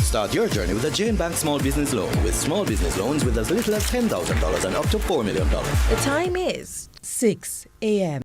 Start your journey with a Jane Bank Small Business Loan with small business loans with as little as $10,000 and up to $4 million. The time is 6 a.m.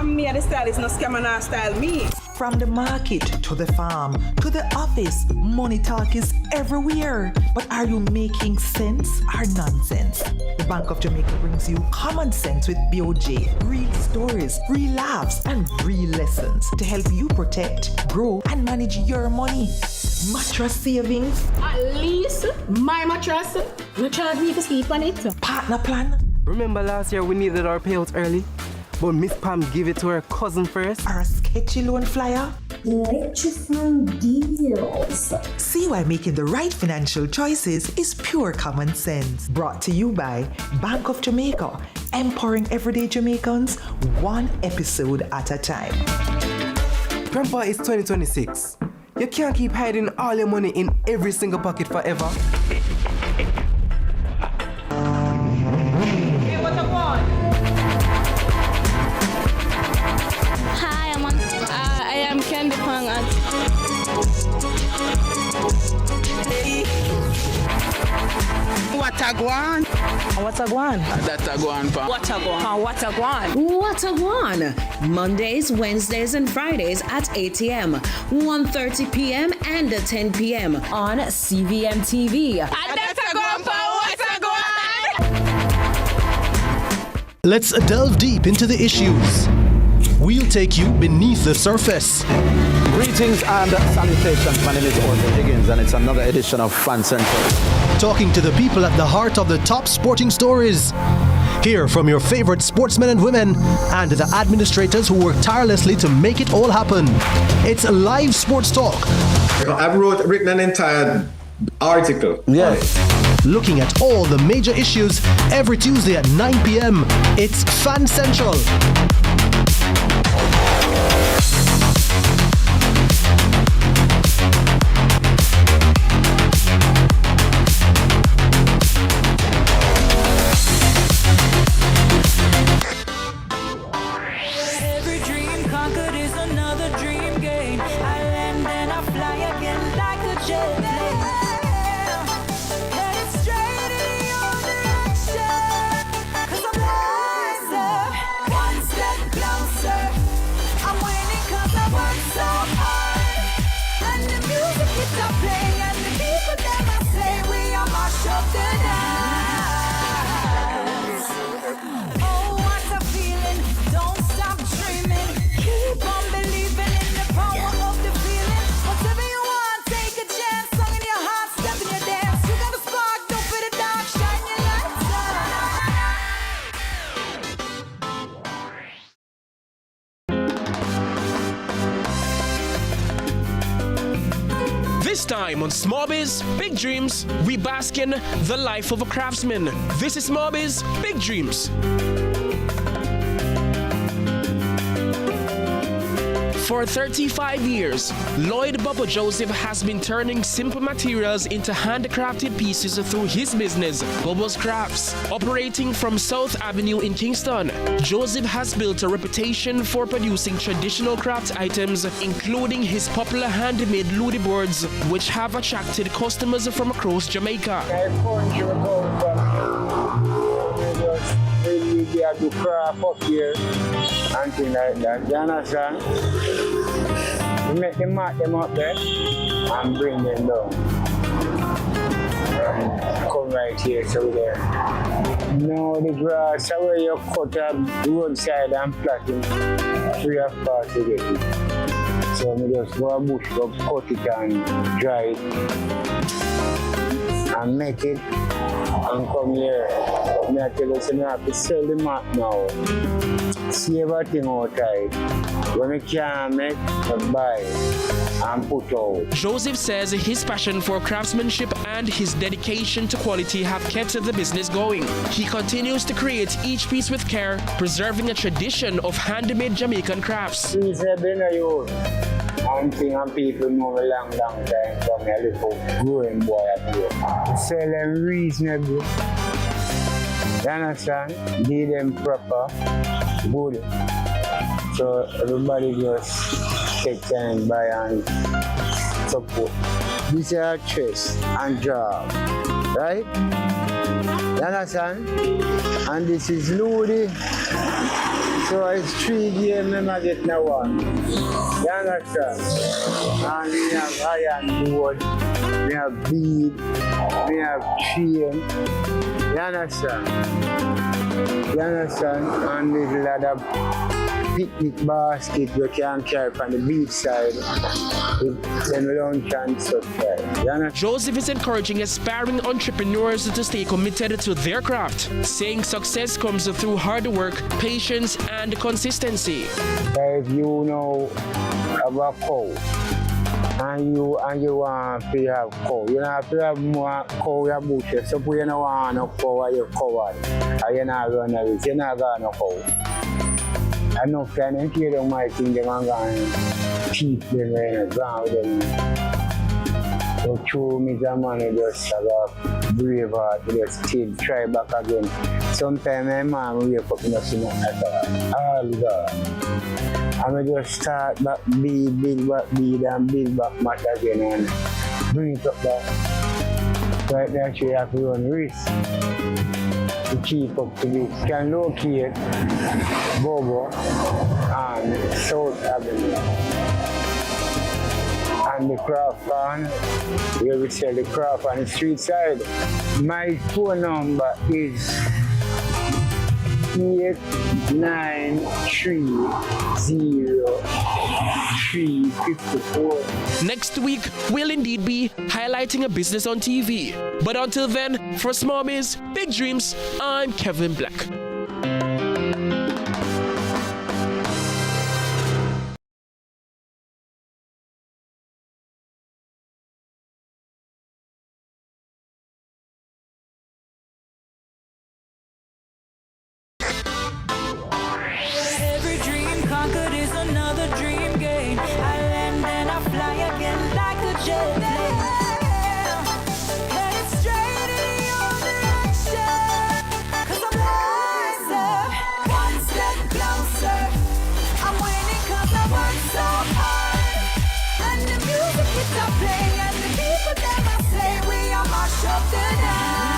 Me and the stylist no scam and not style me. From the market to the farm to the office, money talk is everywhere. But are you making sense or nonsense? The Bank of Jamaica brings you common sense with BOJ. Real stories, real laughs, and real lessons to help you protect, grow, and manage your money. Mattress savings. At least my mattress. You charge me to sleep on it. Partner plan. Remember last year we needed our payouts early? But Miss Pam gave it to her cousin first. Or a sketchy loan flyer. Electrifying deals. See why making the right financial choices is pure common sense. Brought to you by Bank of Jamaica, empowering everyday Jamaicans one episode at a time. Grandpa, it's 2026. You can't keep hiding all your money in every single pocket forever. a guan? What's a guan? That a guan pa. What a guan? What a guan? What a one! Mondays, Wednesdays, and Fridays at 8 a.m., 1:30 p.m., and 10 p.m. On CVM TV. That a guan pa. What a guan? Let's delve deep into the issues. We'll take you beneath the surface. Greetings and salutations. My name is Orville Higgins, and it's another edition of Fan Central. Talking to the people at the heart of the top sporting stories. Hear from your favorite sportsmen and women and the administrators who work tirelessly to make it all happen. It's live sports talk. I've written an entire article. Yeah. Looking at all the major issues every Tuesday at 9 p.m. It's Fan Central. This time on Small Biz, Big Dreams, we bask in the life of a craftsman. This is Small Biz, Big Dreams. For 35 years, Lloyd Bubba Joseph has been turning simple materials into handcrafted pieces through his business, Bubba's Crafts. Operating from South Avenue in Kingston, Joseph has built a reputation for producing traditional craft items, including his popular handmade Ludi boards, which have attracted customers from across Jamaica. We have to craft up here and things like that. You understand? We make them mark them up there and bring them down. And come right here so there. No, the grass, where you cut up roadside and plant it, free of cost to get it. So we just go a bush, go cut it and dry it and make it and come here. I tell you, so I have to sell the map now. See everything outside. When we can make, I buy and put out. Joseph says his passion for craftsmanship and his dedication to quality have kept the business going. He continues to create each piece with care, preserving a tradition of handmade Jamaican crafts. Reasonable, and people know a long time from a little growing boy up here. Sell them reasonable. You understand? Give them proper, good. So everybody just take time, buy and support. This is our chest and job, right? You understand? And this is Ludi. So it's 3 games, I get now one. You understand? And we have iron board, we have bead, we have chain. You understand? You understand? And there's a lot of picnic basket we can carry from the beach side with them lunch and stuff like that. Joseph is encouraging aspiring entrepreneurs to stay committed to their craft, saying success comes through hard work, patience, and consistency. If you know have a cow and you want to have cow, you don't have to have more cow in bushes. So you don't want no cow and you covered, and you not run away, you not got no cow. Enough time and you don't mind think them and go and keep them and go with them. So true, me the man just have a brave heart to just still try back again. Sometimes my mom will wake up and see nothing at all. God. And we just start back build back and build back match again and bring it up back. Right there, you have to run risk to keep up to this. You can locate Bobo and South Avenue. And the craft farm, where we sell the craft on the street side. My phone number is 8930354. Next week, we'll indeed be highlighting a business on TV. But until then, for Small Biz, Big Dreams, I'm Kevin Black. Every dream conquered is another dream game. I land and I fly again like a jet plane. Headed straight in your direction. 'Cause I'm wiser, one step closer. I'm winning 'cause I work so hard. And the music keeps on playing, and the people never say we are mash up the dance.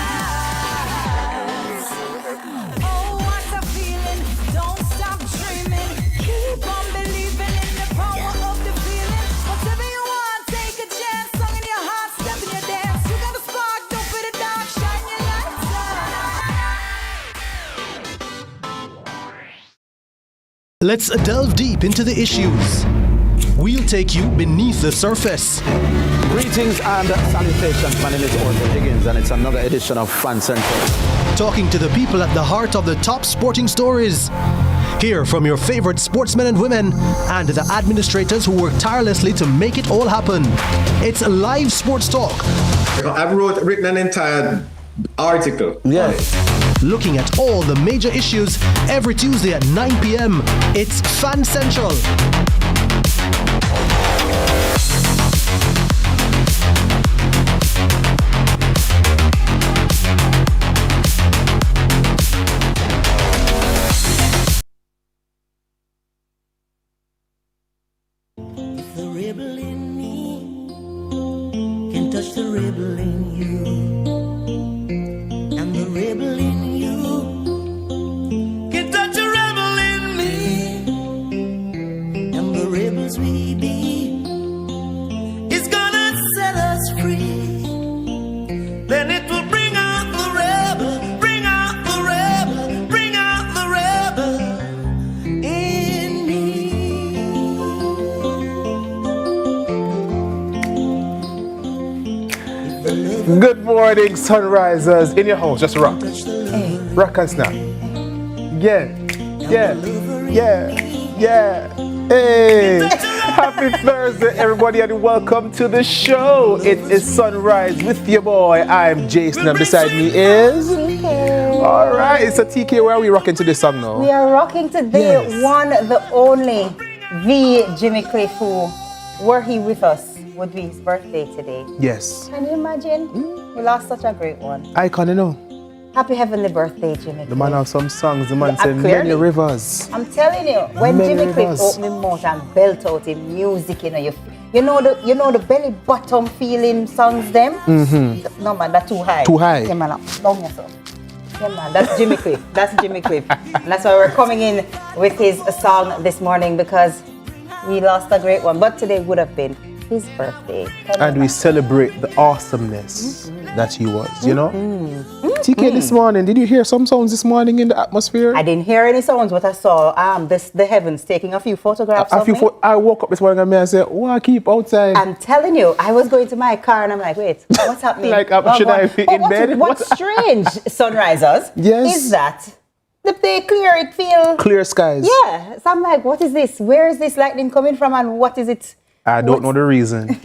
Oh, what a feeling! Don't stop dreaming. Keep on believing in the power of the feeling. Whatever you want, take a chance. Song in your heart, step in your dance. You got a spark, don't fit it down. Shine your lights on. Let's delve deep into the issues. We'll take you beneath the surface. Greetings and salutations. My name is Orville Higgins, and it's another edition of Fan Central. Talking to the people at the heart of the top sporting stories. Hear from your favorite sportsmen and women and the administrators who work tirelessly to make it all happen. It's live sports talk. I've written an entire article. Yeah. Looking at all the major issues every Tuesday at 9 p.m. It's Fan Central. The rebel in me can touch the rebel in you, and the rebel in you can touch the rebel in me, and the rebels we be is gonna set us free. Then it will bring out the rebel, bring out the rebel, bring out the rebel in me. Good morning, sunrisers. In your house, just rock. Rock and snap. Yeah. Hey. Happy Thursday, everybody, and welcome to the show. It is Sunrise with your boy. I'm Jason, and beside me is... TK. All right, so TK, where are we rocking to this song now? We are rocking to the one, the only, the Jimmy Cliff, who, were he with us, would be his birthday today. Yes. Can you imagine? We lost such a great one. Icon, you know. Happy heavenly birthday, Jimmy Cliff. The man have some songs. The man said many rivers. I'm telling you, when Many Jimmy Cliff rivers. opened his mouth and belt out in music, you know the belly bottom feeling songs them. Mm-hmm. No man, that's too high. Too high. Yeah man, down yourself. Yeah man, that's Jimmy Cliff. That's Jimmy Cliff. And that's why we're coming in with his song this morning, because we lost a great one. But today would have been his birthday. And we celebrate the awesomeness that he was, you know? TK, this morning, did you hear some sounds this morning in the atmosphere? I didn't hear any sounds, but I saw the heavens taking a few photographs of me. I woke up this morning and I said, oh, I keep outside. I'm telling you, I was going to my car and I'm like, wait, what's happening? Like, should I be in bed? What's strange, sunrisers, is that they clear it, feel... Clear skies. Yeah, so I'm like, what is this? Where is this lightning coming from and what is it? I don't know the reason.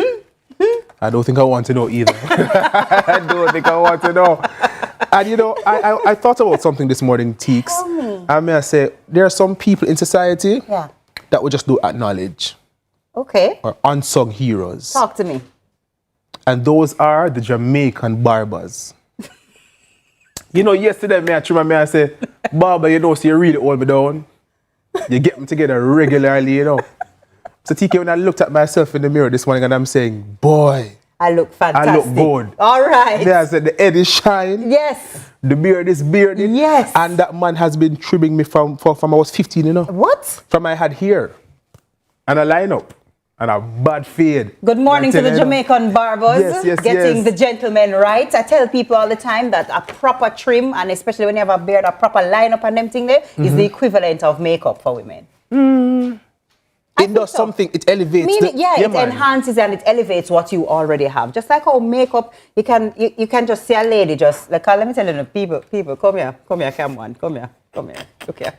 I don't think I want to know either. I don't think I want to know. And you know, I thought about something this morning, Teeks. Tell me. I mean, I say, there are some people in society Yeah. that we just don't acknowledge. Okay. Or unsung heroes. Talk to me. And those are the Jamaican barbers. You know, yesterday, I said, Barber, you know, so you really hold me down. You get me together regularly, you know. So TK, when I looked at myself in the mirror this morning and I'm saying, boy. I look fantastic. I look good. All right. There I said the head is shine. Yes. The beard is bearded. Yes. And that man has been trimming me from I was 15, you know. What? From I had hair. And a line up. And a bad fade. Good morning to the Jamaican barbers. Yes, Getting the gentlemen right. I tell people all the time that a proper trim, and especially when you have a beard, a proper line up and them thing there, is the equivalent of makeup for women. It does something, it elevates. It enhances and it elevates what you already have. Just like how makeup, you can just see a lady just, like, let me tell you, people, come here, come here. Look here.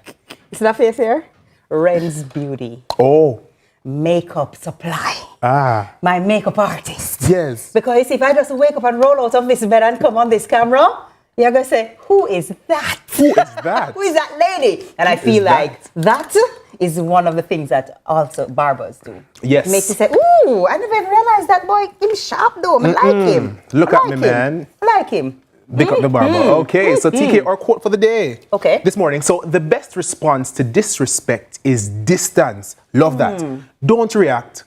You see that face here? Ren's Beauty. Oh. Makeup supply. Ah. My makeup artist. Yes. Because you see, if I just wake up and roll out of this bed and come on this camera, you're going to say, who is that? Who is that? Who is that lady? And I feel like that is one of the things that also barbers do. Yes. It makes you say, ooh, I never even realized that boy, him sharp though. I like him. Look at me, man. I like him. Pick up the barber. Okay, so TK, our quote for the day. Okay. This morning. So the best response to disrespect is distance. Love that. Don't react.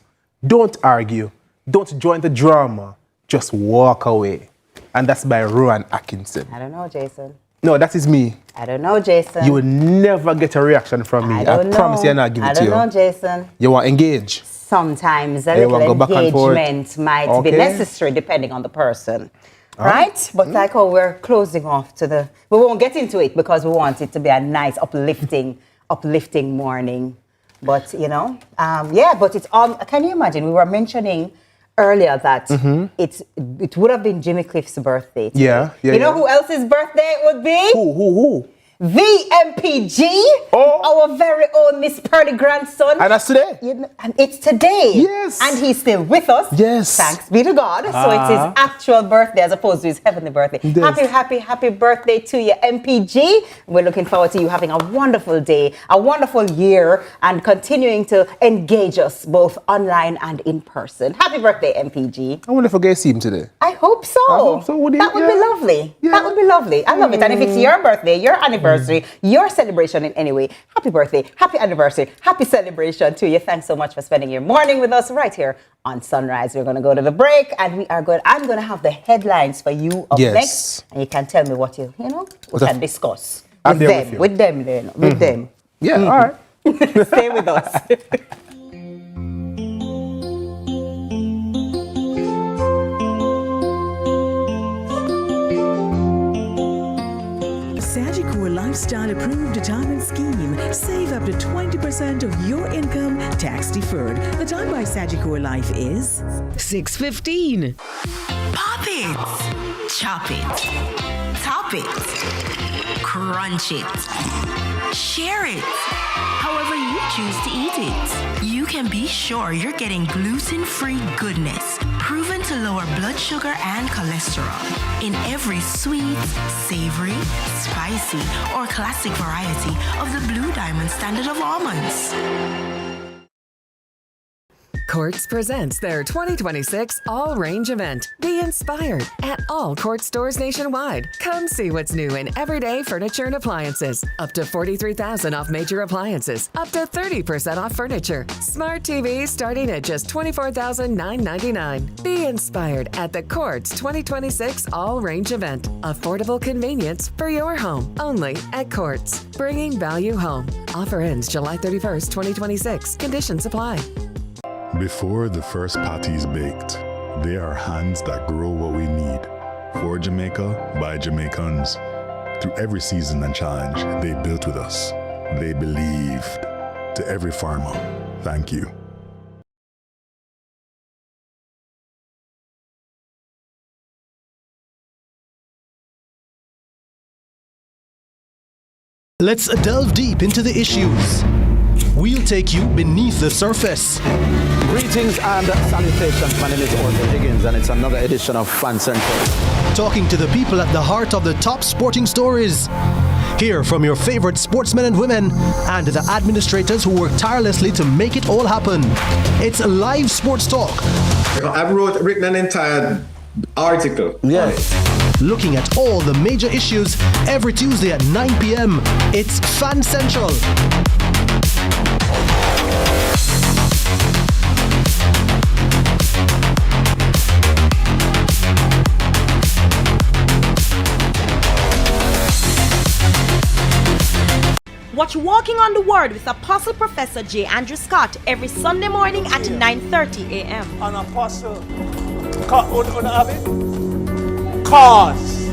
Don't argue. Don't join the drama. Just walk away. And that's by Rowan Atkinson. I don't know, Jason. No, that is me. I don't know, Jason. You will never get a reaction from me. I promise you, I'm not giving it to you. I don't know, Jason. You want to engage? Sometimes a little engagement might be necessary depending on the person. Right? But like how we're closing off to we won't get into it because we want it to be a nice, uplifting morning. But, you know, but it's on, can you imagine? We were mentioning earlier that it would have been Jimmy Cliff's birthday today. You know who else's birthday it would be? Who? VMPG, our very own Miss Pearly grandson. And that's today? And it's today. Yes. And he's still with us. Yes. Thanks be to God. So it's his actual birthday as opposed to his heavenly birthday. Yes. Happy birthday to you, MPG. We're looking forward to you having a wonderful day, a wonderful year, and continuing to engage us both online and in person. Happy birthday, MPG. I wonder if I get to see him today. I hope so. That would be lovely. Yeah. That would be lovely. I love it. And if it's your birthday, your anniversary, your celebration in any way, happy birthday, happy anniversary, happy celebration to you. Thanks so much for spending your morning with us right here on Sunrise. We're going to go to the break and I'm going to have the headlines for you up next. And you can tell me what we can discuss with them. Yeah, all right. Stay with us. Sagicor Lifestyle Approved Retirement Scheme. Save up to 20% of your income tax deferred. The time by Sagicor Life is 6:15. Pop it, chop it, top it, crunch it, share it. However you choose to eat it, you can be sure you're getting gluten-free goodness, proven to lower blood sugar and cholesterol in every sweet, savory, spicy, or classic variety of the Blue Diamond standard of almonds. Courts presents their 2026 All Range event. Be inspired at all Courts stores nationwide. Come see what's new in everyday furniture and appliances. Up to $43,000 off major appliances. Up to 30% off furniture. Smart TVs starting at just $24,999. Be inspired at the Courts 2026 All Range event. Affordable convenience for your home. Only at Courts. Bringing value home. Offer ends July 31st, 2026. Conditions apply. Before the first patty's baked, they are hands that grow what we need. For Jamaica, by Jamaicans. Through every season and challenge, they built with us. They believed. To every farmer, thank you. Let's delve deep into the issues. We'll take you beneath the surface. Greetings and salutations. My name is Orville Higgins, and it's another edition of Fan Central. Talking to the people at the heart of the top sporting stories. Hear from your favorite sportsmen and women and the administrators who work tirelessly to make it all happen. It's live sports talk. I've written an entire article. Yes. Looking at all the major issues every Tuesday at 9 p.m. It's Fan Central. Watch Walking on the Word with Apostle Professor J. Andrew Scott every Sunday morning at 9:30 a.m. An apostle, on have it? Cause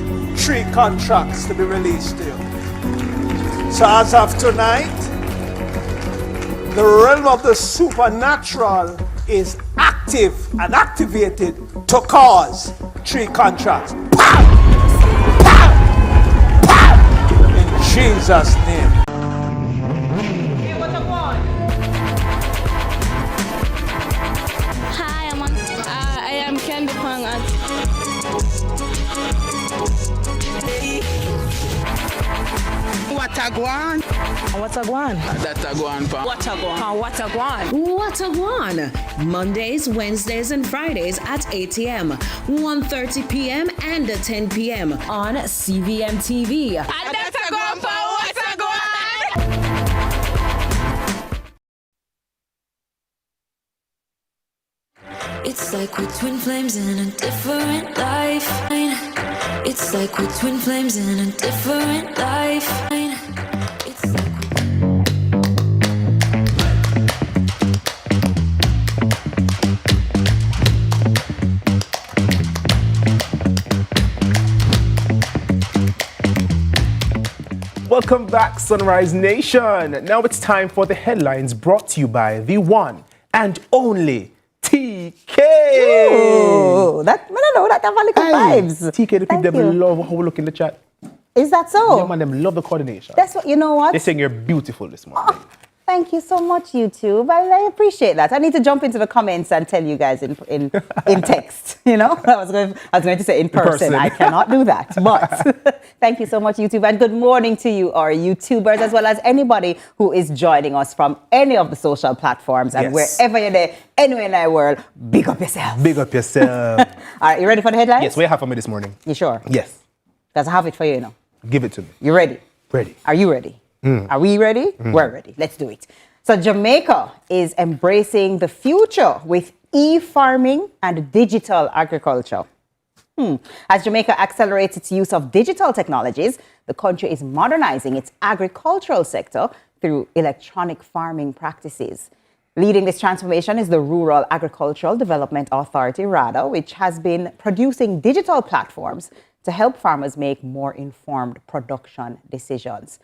3 contracts to be released to you. So as of tonight, the realm of the supernatural is active and activated to cause 3 contracts. Pow! Pow! Pow! In Jesus' name. Hi, I am Candy Pang. What a guan? What a guan? That's a guan pa. What a guan? What a guan? What a guan? Mondays, Wednesdays, and Fridays at 8 a.m., 1:30 p.m., and 10 p.m. on CVM TV. That's a guan pa. What a guan? It's like we're twin flames in a different life. It's like we're twin flames in a different life. It's like Welcome back, Sunrise Nation. Now it's time for the headlines brought to you by the one and only TK. Ooh, that, I don't know, that have a little vibes. TK, the people them love how we look in the chat. Is that so? Yeah, man, them love the coordination. That's what, you know what? They're saying you're beautiful this morning. Oh, thank you so much, YouTube. I appreciate that. I need to jump into the comments and tell you guys in text. You know, I was going to say in person. I cannot do that. But thank you so much, YouTube, and good morning to you, our YouTubers, as well as anybody who is joining us from any of the social platforms and wherever you're there, anywhere in the world. Big up yourself. Big up yourself. All right, you ready for the headlines? Yes, what do you have for me this morning? You sure? Yes. Because I have it for you, you know. Give it to me. You ready? Ready. Are you ready? Are we ready? We're ready. Let's do it. So Jamaica is embracing the future with e-farming and digital agriculture. As Jamaica accelerates its use of digital technologies, the country is modernizing its agricultural sector through electronic farming practices. Leading this transformation is the Rural Agricultural Development Authority, RADA, which has been producing digital platforms to help farmers make more informed production decisions.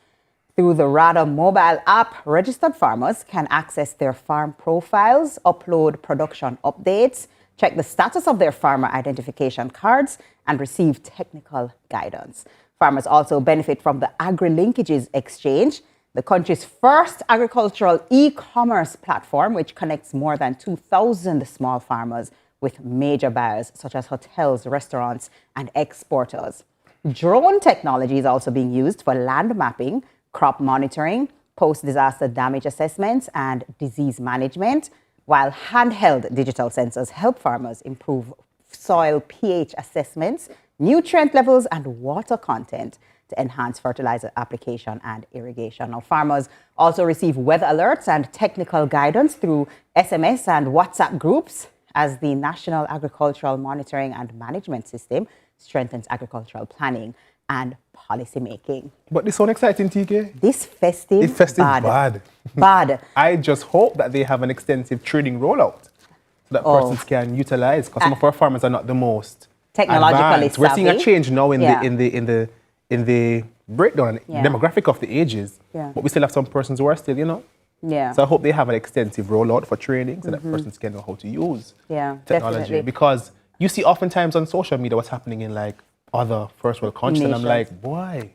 Through the RADA mobile app, registered farmers can access their farm profiles, upload production updates, check the status of their farmer identification cards, and receive technical guidance. Farmers also benefit from the Agri-Linkages Exchange, the country's first agricultural e-commerce platform, which connects more than 2,000 small farmers with major buyers such as hotels, restaurants, and exporters. Drone technology is also being used for land mapping, crop monitoring, post-disaster damage assessments, and disease management, while handheld digital sensors help farmers improve soil pH assessments, nutrient levels, and water content to enhance fertilizer application and irrigation. Now, farmers also receive weather alerts and technical guidance through SMS and WhatsApp groups as the National Agricultural Monitoring and Management System strengthens agricultural planning and policy making. But this sounds exciting, TK. This festive, bad. Bad. I just hope that they have an extensive training rollout so that persons can utilize, because some of our farmers are not the most technologically advanced. We're seeing a change now in the breakdown demographic of the ages, but we still have some persons who are still, you know. Yeah. So I hope they have an extensive rollout for training so that persons can know how to use technology. Definitely. Because you see oftentimes on social media what's happening in like other first world countries, and I'm like, boy,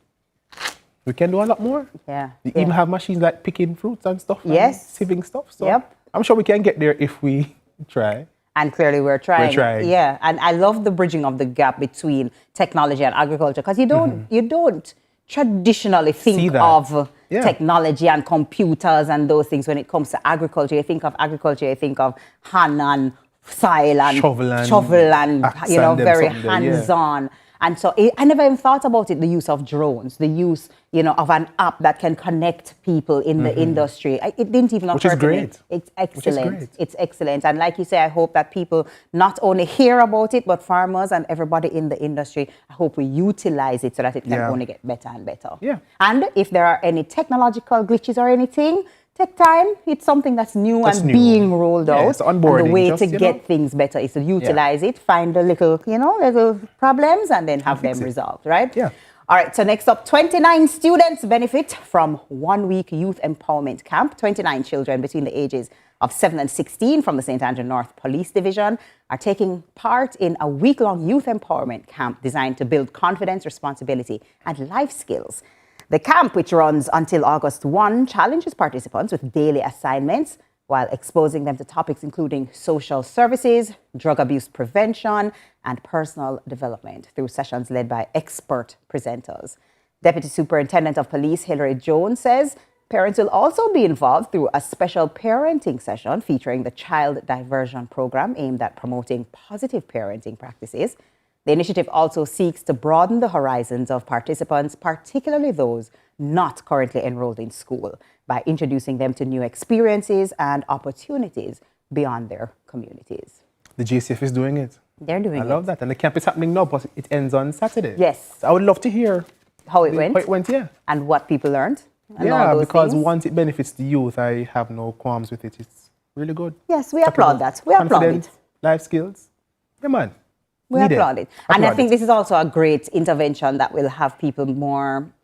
we can do a lot more. Yeah. They even have machines like picking fruits and stuff. Yes. And sieving stuff. So I'm sure we can get there if we try. And clearly we're trying. We're trying. Yeah. And I love the bridging of the gap between technology and agriculture, because you don't traditionally think of technology and computers and those things when it comes to agriculture. You think of agriculture, you think of hand and soil and shovel and you know, very hands-on. And so I never even thought about it, the use of drones, the use, of an app that can connect people in the industry. It didn't even occur to me. It's excellent. It's excellent. And like you say, I hope that people not only hear about it, but farmers and everybody in the industry, I hope we utilize it so that it can only get better and better. Yeah. And if there are any technological glitches or anything, take time. It's something that's new and being rolled out. It's onboarding. And the way to get things better is to utilize it, find the little problems, and then have them resolved, right? Yeah. All right, so next up, 29 students benefit from 1 week youth empowerment camp. 29 children between the ages of 7 and 16 from the St. Andrew North Police Division are taking part in a week-long youth empowerment camp designed to build confidence, responsibility, and life skills. The camp, which runs until August 1, challenges participants with daily assignments while exposing them to topics including social services, drug abuse prevention, and personal development through sessions led by expert presenters. Deputy Superintendent of Police Hilary Jones says parents will also be involved through a special parenting session featuring the Child Diversion Program aimed at promoting positive parenting practices. The initiative also seeks to broaden the horizons of participants, particularly those not currently enrolled in school, by introducing them to new experiences and opportunities beyond their communities. The JCF is doing it. They're doing it. I love that. And the camp is happening now, but it ends on Saturday. Yes. So I would love to hear how it went. How it went, yeah. And what people learned. And yeah, all those because things. once it benefits the youth, I have no qualms with it. It's really good. Yes, we applaud that. We applaud it. Life skills. Yeah, man. We applaud it. And I think this is also a great intervention that will have people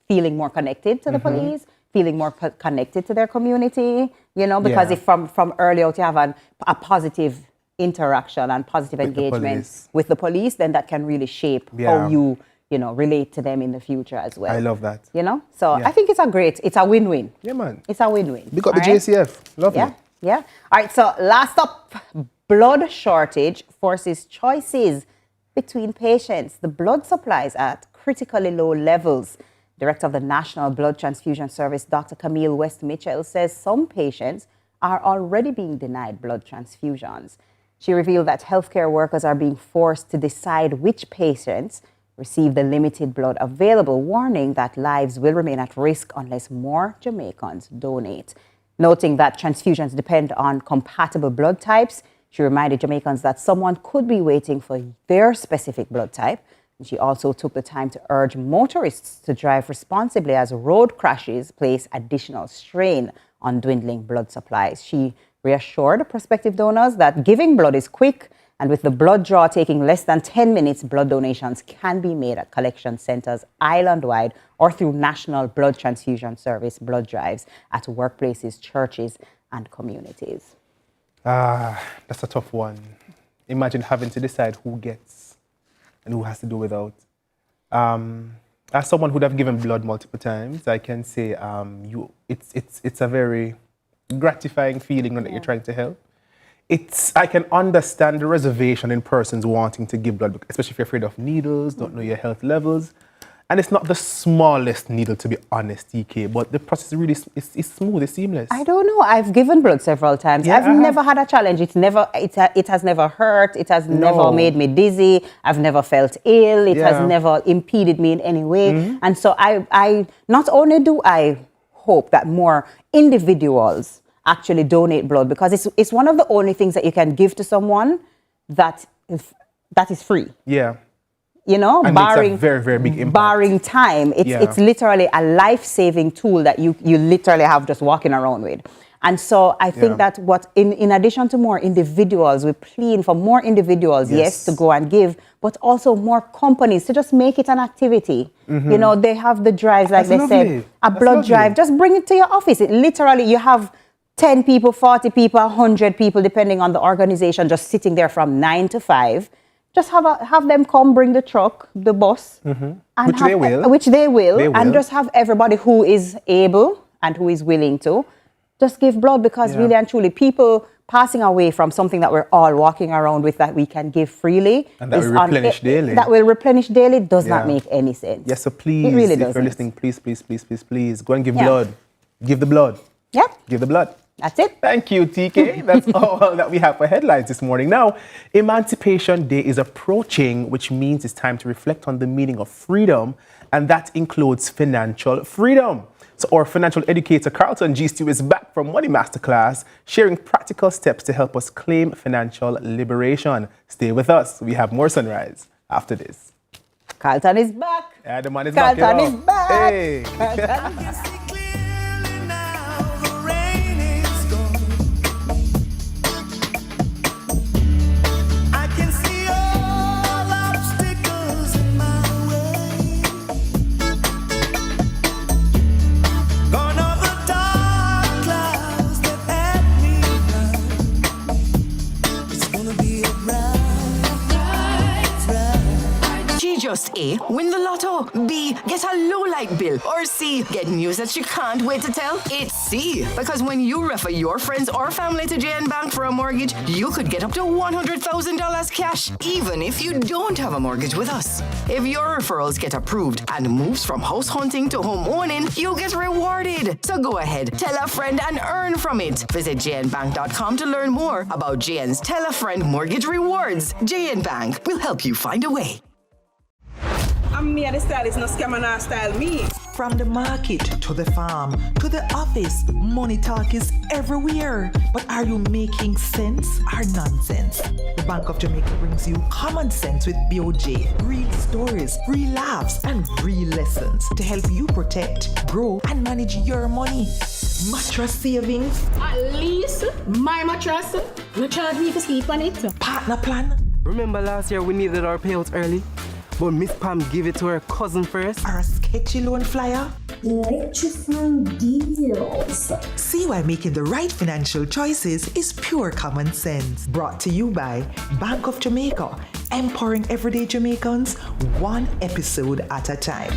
feeling more connected to the police, feeling more connected to their community, because if from early out you have a positive interaction and positive engagement with the police, then that can really shape how you relate to them in the future as well. I love that. So I think it's a win-win. Yeah, man. It's a win-win. We got the JCF. Lovely. Yeah. All right, so last up, blood shortage forces choices between patients. The blood supply is at critically low levels. Director of the National Blood Transfusion Service, Dr. Camille West Mitchell, says some patients are already being denied blood transfusions. She revealed that healthcare workers are being forced to decide which patients receive the limited blood available, warning that lives will remain at risk unless more Jamaicans donate. Noting that transfusions depend on compatible blood types, she reminded Jamaicans that someone could be waiting for their specific blood type. And she also took the time to urge motorists to drive responsibly as road crashes place additional strain on dwindling blood supplies. She reassured prospective donors that giving blood is quick, and with the blood draw taking less than 10 minutes, blood donations can be made at collection centers island-wide or through National Blood Transfusion Service blood drives at workplaces, churches, and communities. That's a tough one. Imagine having to decide who gets and who has to do without. As someone who would have given blood multiple times, I can say it's a very gratifying feeling that you're trying to help. I can understand the reservation in persons wanting to give blood, especially if you're afraid of needles, don't know your health levels. And it's not the smallest needle, to be honest, EK, but the process really is smooth, it's seamless. I don't know. I've given blood several times. Yeah, I've never had a challenge. It has never hurt. It has never made me dizzy. I've never felt ill. It has never impeded me in any way. And so I not only do I hope that more individuals actually donate blood, because it's one of the only things that you can give to someone that is free. Yeah. And barring makes a very, very big impact. Barring time, it's literally a life-saving tool that you literally have just walking around with. And so I think that in addition to more individuals, we plead for more individuals, yes, to go and give, but also more companies to just make it an activity. They have the drives, like they said, a blood drive. Just bring it to your office. It literally, you have 10 people, 40 people, 100 people, depending on the organization, just sitting there from 9 to 5. Just have them come, bring the truck, the bus, and which they will, and just have everybody who is able and who is willing to just give blood, because really and truly, people passing away from something that we're all walking around with that we can give freely, and that will replenish daily. That will replenish daily does not make any sense. Yes, so please, really if you're listening, please, go and give blood. Give the blood. Yeah. Give the blood. That's it. Thank you, TK. That's all that we have for headlines this morning. Now, Emancipation Day is approaching, which means it's time to reflect on the meaning of freedom, and that includes financial freedom. So our financial educator, Carlton G. Stew, is back from Money Masterclass, sharing practical steps to help us claim financial liberation. Stay with us. We have more Sunrise after this. Carlton is back. Yeah, the man is Carlton back. is back. Hey. Just A, win the lotto. B, get a low light bill. Or C, get news that you can't wait to tell. It's C, because when you refer your friends or family to JN Bank for a mortgage, you could get up to $100,000 cash, even if you don't have a mortgage with us. If your referrals get approved and moves from house hunting to home owning, you get rewarded. So go ahead, tell a friend and earn from it. Visit jnbank.com to learn more about JN's Tell a Friend Mortgage Rewards. JN Bank will help you find a way. I'm me, the style is no scammer, no style me. From the market to the farm to the office, money talk is everywhere. But are you making sense or nonsense? The Bank of Jamaica brings you common sense with BOJ. Real stories, real laughs, and real lessons to help you protect, grow, and manage your money. Mattress savings. At least my mattress, you charge me to sleep on it. Partner plan. Remember last year we needed our payouts early? But Miss Pam gave it to her cousin first. Or a sketchy loan flyer. Electrifying deals. See why making the right financial choices is pure common sense. Brought to you by Bank of Jamaica, empowering everyday Jamaicans one episode at a time.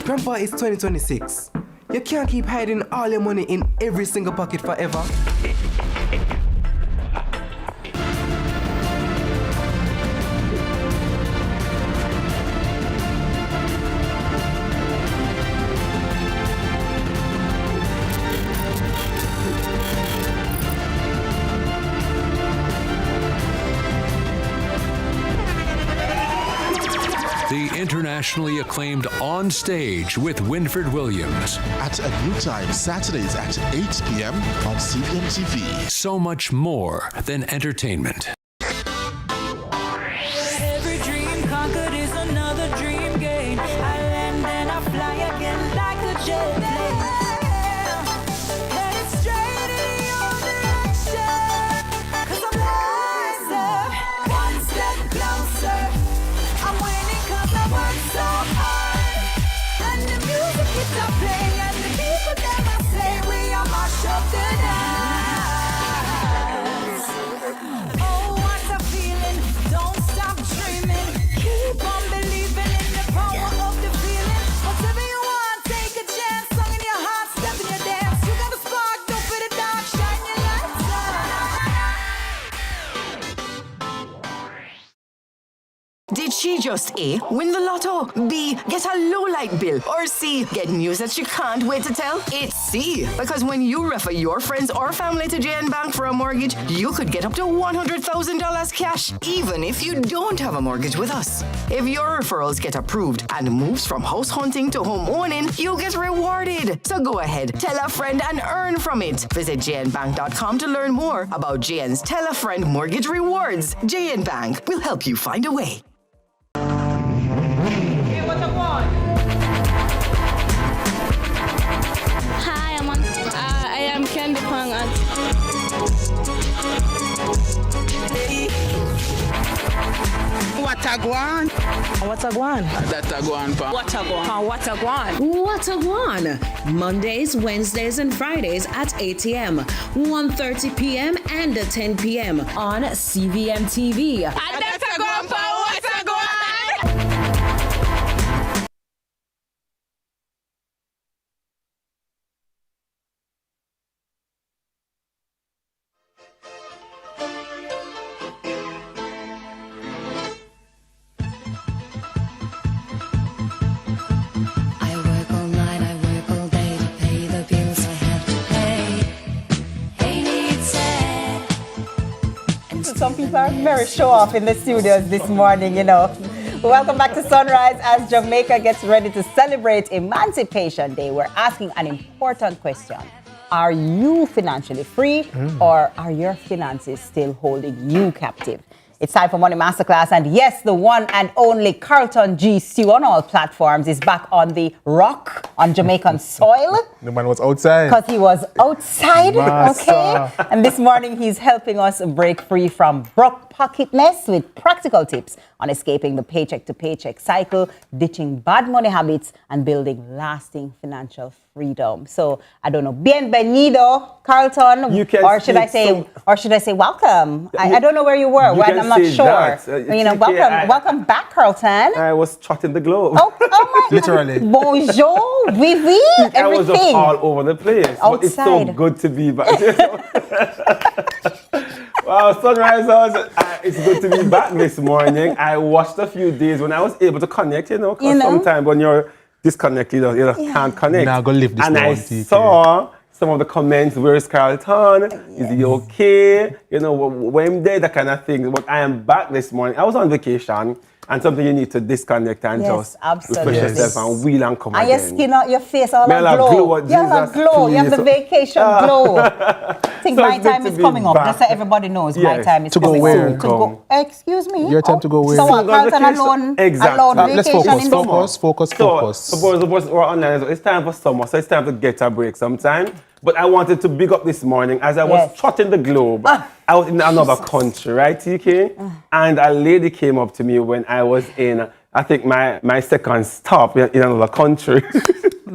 Grandpa, it's 2026. You can't keep hiding all your money in every single pocket forever. The internationally acclaimed On Stage with Winfred Williams. At a new time, Saturdays at 8 p.m. on CVM TV. So much more than entertainment. Every dream conquered is another dream gained. I land and I fly again like a jet plane. Headed straight in your direction. 'Cause I'm wiser, one step closer. I'm winning 'cause I work so hard. And the music keeps on playing, and the people never say we are mash up the dance. Oh, what a feeling! Don't stop dreaming. Keep on believing in the power of the feeling. Whatever you want, take a chance. Song in your heart, step in your dance. You got the spark, don't be the dark. Shine your lights Did she just A, win the lotto? B, get a low light bill? Or C, get news that you can't wait to tell? It's C, because when you refer your friends or family to JN Bank for a mortgage, you could get up to $100,000 cash, even if you don't have a mortgage with us. If your referrals get approved and moves from house hunting to home owning, you get rewarded. So go ahead, tell a friend and earn from it. Visit jnbank.com to learn more about JN's Tell a Friend Mortgage Rewards. JN Bank will help you find a way. Hi, I am Candy Pang. What a guan? What a guan? That a guan pa. What a guan? What a guan? What a one! Mondays, Wednesdays, and Fridays at 8 a.m., 1:30 p.m., and 10 p.m. On CVM TV. That a guan pa. What a guan? I work all night, I work all day to pay the bills I have to pay. People are very show off in the studios this morning, you know. Welcome back to Sunrise as Jamaica gets ready to celebrate Emancipation Day. We're asking an important question. Are you financially free or are your finances still holding you captive? It's time for Money Masterclass, and yes, the one and only Carlton G. Stew on all platforms is back on the rock on Jamaican soil. The man was outside. Because he was outside, Master. okay? And this morning he's helping us break free from broke pocketness with practical tips on escaping the paycheck to paycheck cycle, ditching bad money habits, and building lasting financial freedom. So I don't know, bienvenido, Carlton, or should I say welcome? I don't know where you were. I'm not sure. Welcome back, Carlton. I was trotting the globe. Oh my Literally. Bonjour, vivi, everything. I was just all over the place. Outside. But it's so good to be back. Wow, Sunrise, it's good to be back this morning. I watched a few days when I was able to connect, because sometimes when you're disconnected, you can't connect. Now go live this and I saw some of the comments, where's Carlton? Is he okay? When there, that kind of thing. But I am back this morning. I was on vacation. And something you need to disconnect and just refresh yourself and wheel and come again. And your skin, your face all glow. You have a glow. You have the vacation glow. I think my time is coming up. Just so everybody knows my time is coming up. To go where? Excuse me? Your time to go where? So what, Carlton alone? Exactly. Alone Let's focus. So, suppose we're online. So it's time for summer. So it's time to get a break sometime. But I wanted to big up this morning as I was trotting the globe. I was in another country, right, TK? And a lady came up to me when I was in, I think, my second stop in another country.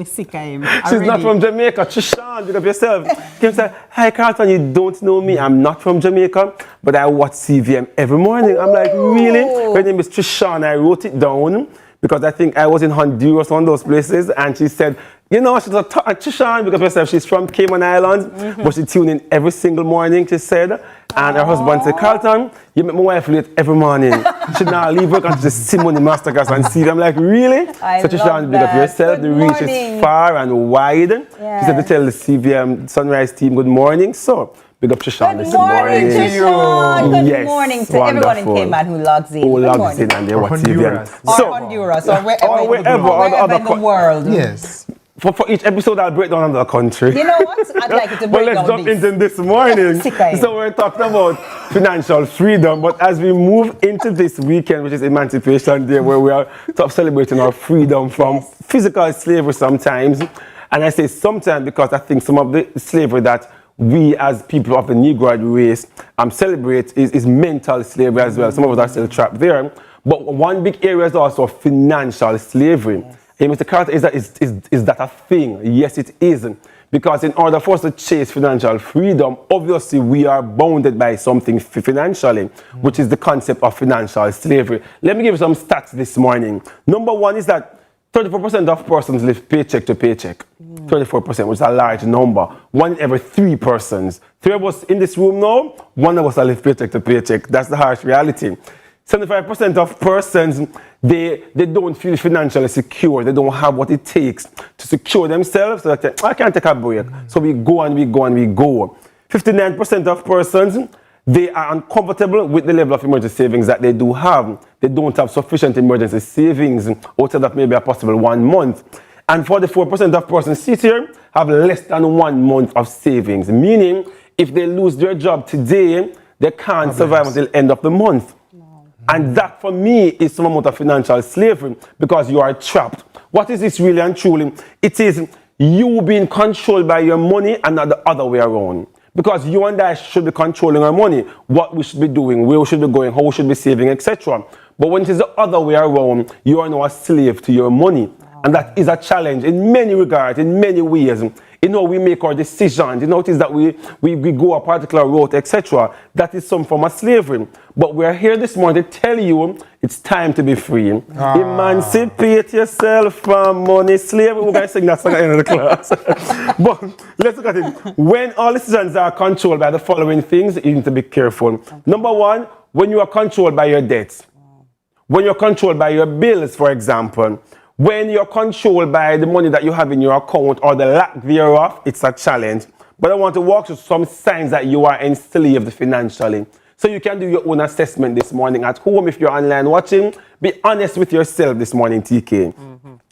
She's not from Jamaica. Trishan, big up yourself. She said, hi, Carlton, you don't know me. I'm not from Jamaica, but I watch CVM every morning. I'm like, really? Her name is Trishan. I wrote it down because I think I was in Honduras, one of those places, and she said, she's a Trishan because herself, she's from Cayman Islands, but she tuned in every single morning, she said. And her husband said, Carlton, you make my wife late every morning. She now leave work and she just see Money Masterclass and see them. I'm like, really? I so Trishan, big up yourself. The reach is far and wide. She said to tell the CVM Sunrise team good morning. So, big up Trishan this morning. Good morning to everyone in Cayman who logs in. Who logs in and they watch CVM. Or Honduras, or wherever in the world. Yes. For each episode, I'll break down another country. You know what? I'd like it to break down let's jump into this morning. So we're talking about financial freedom. But as we move into this weekend, which is Emancipation Day, where we are celebrating our freedom from physical slavery sometimes. And I say sometimes because I think some of the slavery that we as people of the Negroid race celebrate is mental slavery as well. Some of us are still trapped there. But one big area is also financial slavery. Hey, Mr. Carter, is that a thing? Yes, it is. Because in order for us to chase financial freedom, obviously we are bounded by something financially, which is the concept of financial slavery. Let me give you some stats this morning. Number one is that 34% of persons live paycheck to paycheck. 34%, which is a large number. 1 in every 3 persons. 3 of us in this room now, 1 of us live paycheck to paycheck. That's the harsh reality. 75% of persons, they don't feel financially secure. They don't have what it takes to secure themselves. So I can't take a break. So we go and we go and we go. 59% of persons, they are uncomfortable with the level of emergency savings that they do have. They don't have sufficient emergency savings outside of maybe a possible 1 month. And 44% of persons sit here have less than 1 month of savings. Meaning, if they lose their job today, they can't survive until the end of the month. And that, for me, is some amount of financial slavery because you are trapped. What is this really and truly? It is you being controlled by your money and not the other way around. Because you and I should be controlling our money, what we should be doing, where we should be going, how we should be saving, etc. But when it is the other way around, you are now a slave to your money. And that is a challenge in many regards, in many ways. In how we make our decisions, it is that we go a particular route, etc. That is some form of slavery. But we're here this morning to tell you it's time to be free. Emancipate yourself from money slavery. We're going to sing that song at the end of the class. But let's look at it. When all decisions are controlled by the following things, you need to be careful. Number one, when you are controlled by your debts. When you're controlled by your bills, for example. When you're controlled by the money that you have in your account or the lack thereof, it's a challenge. But I want to walk through some signs that you are enslaved financially. So you can do your own assessment this morning at home if you're online watching. Be honest with yourself this morning, TK.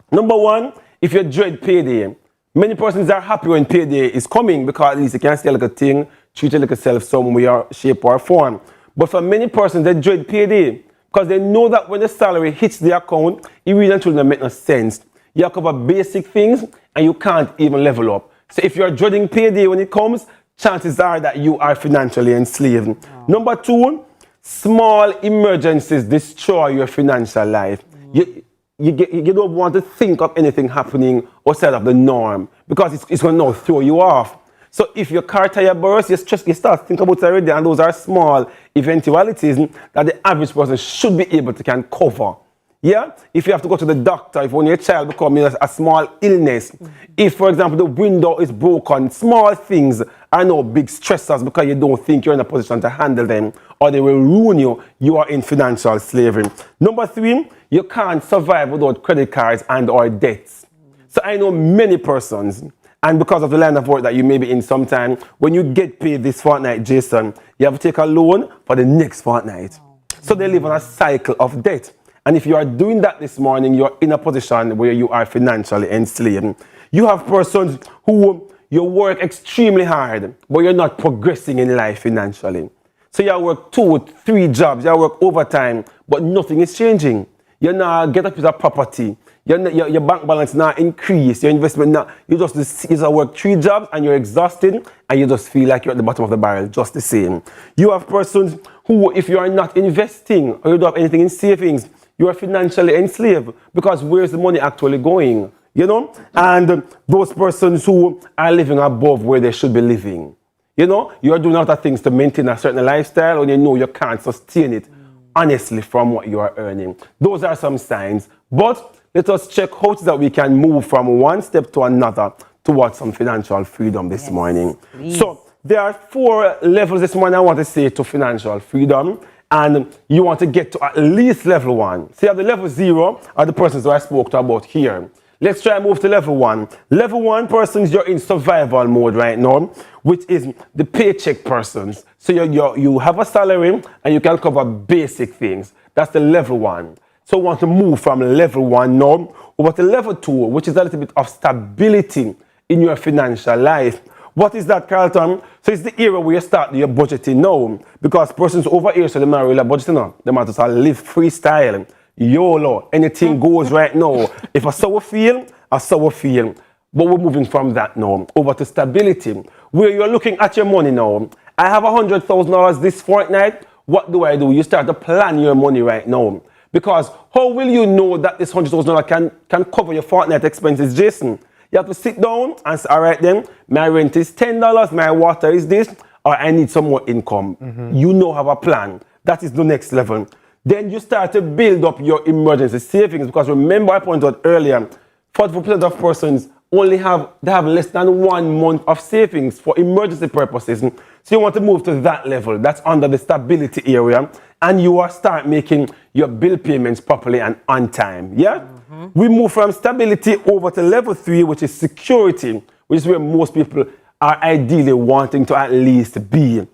Number one, if you dread payday, many persons are happy when payday is coming because at least you can still like a thing, treat it like yourself some way or shape or form. But for many persons, they dread payday because they know that when the salary hits the account, it really and truly doesn't make no sense. You have to cover basic things and you can't even level up. So if you're dreading payday when it comes, chances are that you are financially enslaved. Number two, small emergencies destroy your financial life. You don't want to think of anything happening outside of the norm because it's going to now throw you off. So if your car tire bursts, you start thinking about it already, and those are small eventualities that the average person should be able to can cover. Yeah? If you have to go to the doctor, if when your child becomes a small illness, if, for example, the window is broken, small things are no big stressors because you don't think you're in a position to handle them or they will ruin you. You are in financial slavery. Number three, you can't survive without credit cards and or debts. So I know many persons, and because of the line of work that you may be in sometime, when you get paid this fortnight, Jason, you have to take a loan for the next fortnight. So they live on a cycle of debt. And if you are doing that this morning, you're in a position where you are financially enslaved. You have persons who you work extremely hard, but you're not progressing in life financially. So you work 2, 3 jobs, you work overtime, but nothing is changing. You now get a piece of property. Your bank balance now increase, your investment now, you work 3 jobs and you're exhausted and you just feel like you're at the bottom of the barrel, just the same. You have persons who, if you are not investing or you don't have anything in savings, you are financially enslaved because where's the money actually going? You know? And those persons who are living above where they should be living. You know? You are doing a lot of things to maintain a certain lifestyle and you know you can't sustain it honestly from what you are earning. Those are some signs. But let us check how it is that we can move from one step to another towards some financial freedom this morning. Please. So there are 4 levels this morning I want to say to financial freedom. And you want to get to at least level 1. See, at the level 0 are the persons who I spoke to about here. Let's try and move to level 1. Level 1 persons, you're in survival mode right now, which is the paycheck persons. So you have a salary and you can cover basic things. That's the level 1. So we want to move from level 1 now over to level 2, which is a little bit of stability in your financial life. What is that, Carlton? So it's the era where you start your budgeting now. Because persons over here, so they might really budgeting now. They might just live freestyle. YOLO. Anything goes right now. If a sour feel, a sour feel. But we're moving from that now over to stability, where you're looking at your money now. I have $100,000 this fortnight. What do? You start to plan your money right now. Because how will you know that this $100,000 can cover your fortnight expenses, Jason? You have to sit down and say, all right then, my rent is $10, my water is this, or I need some more income. You now have a plan. That is the next level. Then you start to build up your emergency savings because remember I pointed out earlier, 40% of persons have less than 1 month of savings for emergency purposes. So you want to move to that level. That's under the stability area. And you are start making your bill payments properly and on time. Yeah? We move from stability over to level 3, which is security, which is where most people are ideally wanting to at least be.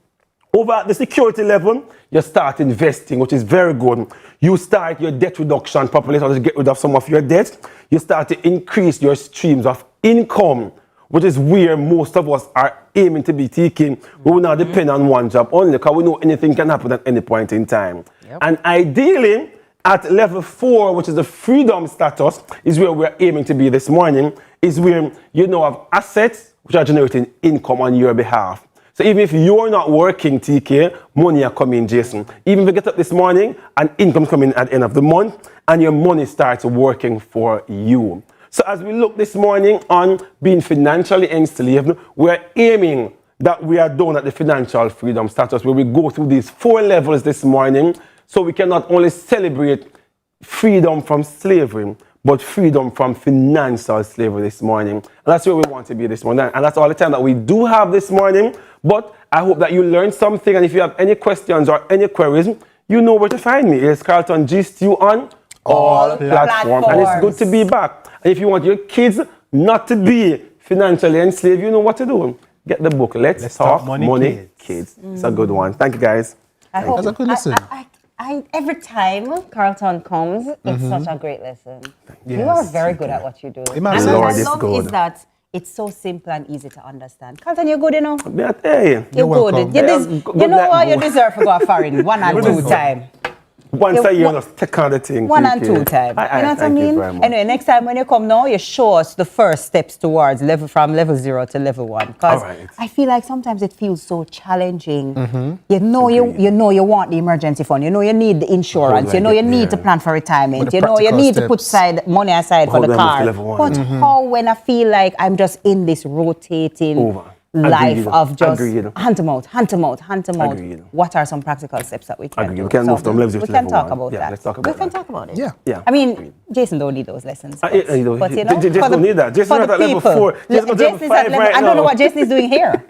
Over at the security level, you start investing, which is very good. You start your debt reduction properly, so to get rid of some of your debt. You start to increase your streams of income, which is where most of us are aiming to be taking. We will not depend on one job only, because we know anything can happen at any point in time. And ideally, at level 4, which is the freedom status, is where we're aiming to be this morning, is where you now have assets which are generating income on your behalf. So even if you're not working, TK, money are coming, Jason. Even if you get up this morning and income coming at the end of the month, and your money starts working for you. So as we look this morning on being financially enslaved, we're aiming that we are done at the financial freedom status, where we go through these 4 levels this morning, so we can not only celebrate freedom from slavery, but freedom from financial slavery this morning. And that's where we want to be this morning. And that's all the time that we do have this morning. But I hope that you learned something. And if you have any questions or any queries, you know where to find me. It's Carlton G. Stew on all platforms. And it's good to be back. And if you want your kids not to be financially enslaved, you know what to do. Get the book. Let's Talk Money Kids. It's a good one. Thank you, guys. hope That's a good lesson. Every time Carlton comes, it's such a great lesson. You are very good at what you do. And what I love is that it's so simple and easy to understand. Carlton, you're good, you know? Hey, you're good. You know what? You deserve to go foreign 1 and 2 times. Once a year, just take on the thing. 1 and 2 times. You know what I mean? Anyway, next time when you come now, you show us the first steps towards from level 0 to level 1. Because I feel like sometimes it feels so challenging. You know you want the emergency fund. You know you need the insurance. You know you need to plan for retirement. You know you need to put money aside for the car. But how when I feel like I'm just in this rotating life of just hand them out. What are some practical steps that we can do? We can move from level 0 to level 1. We can talk about that. Let's talk about we can talk about it. Yeah. I mean, Jason don't need those lessons. But you know, Jason don't need that. Jason's at level 4. Jason's at level 5 right now. I don't know what Jason is doing here.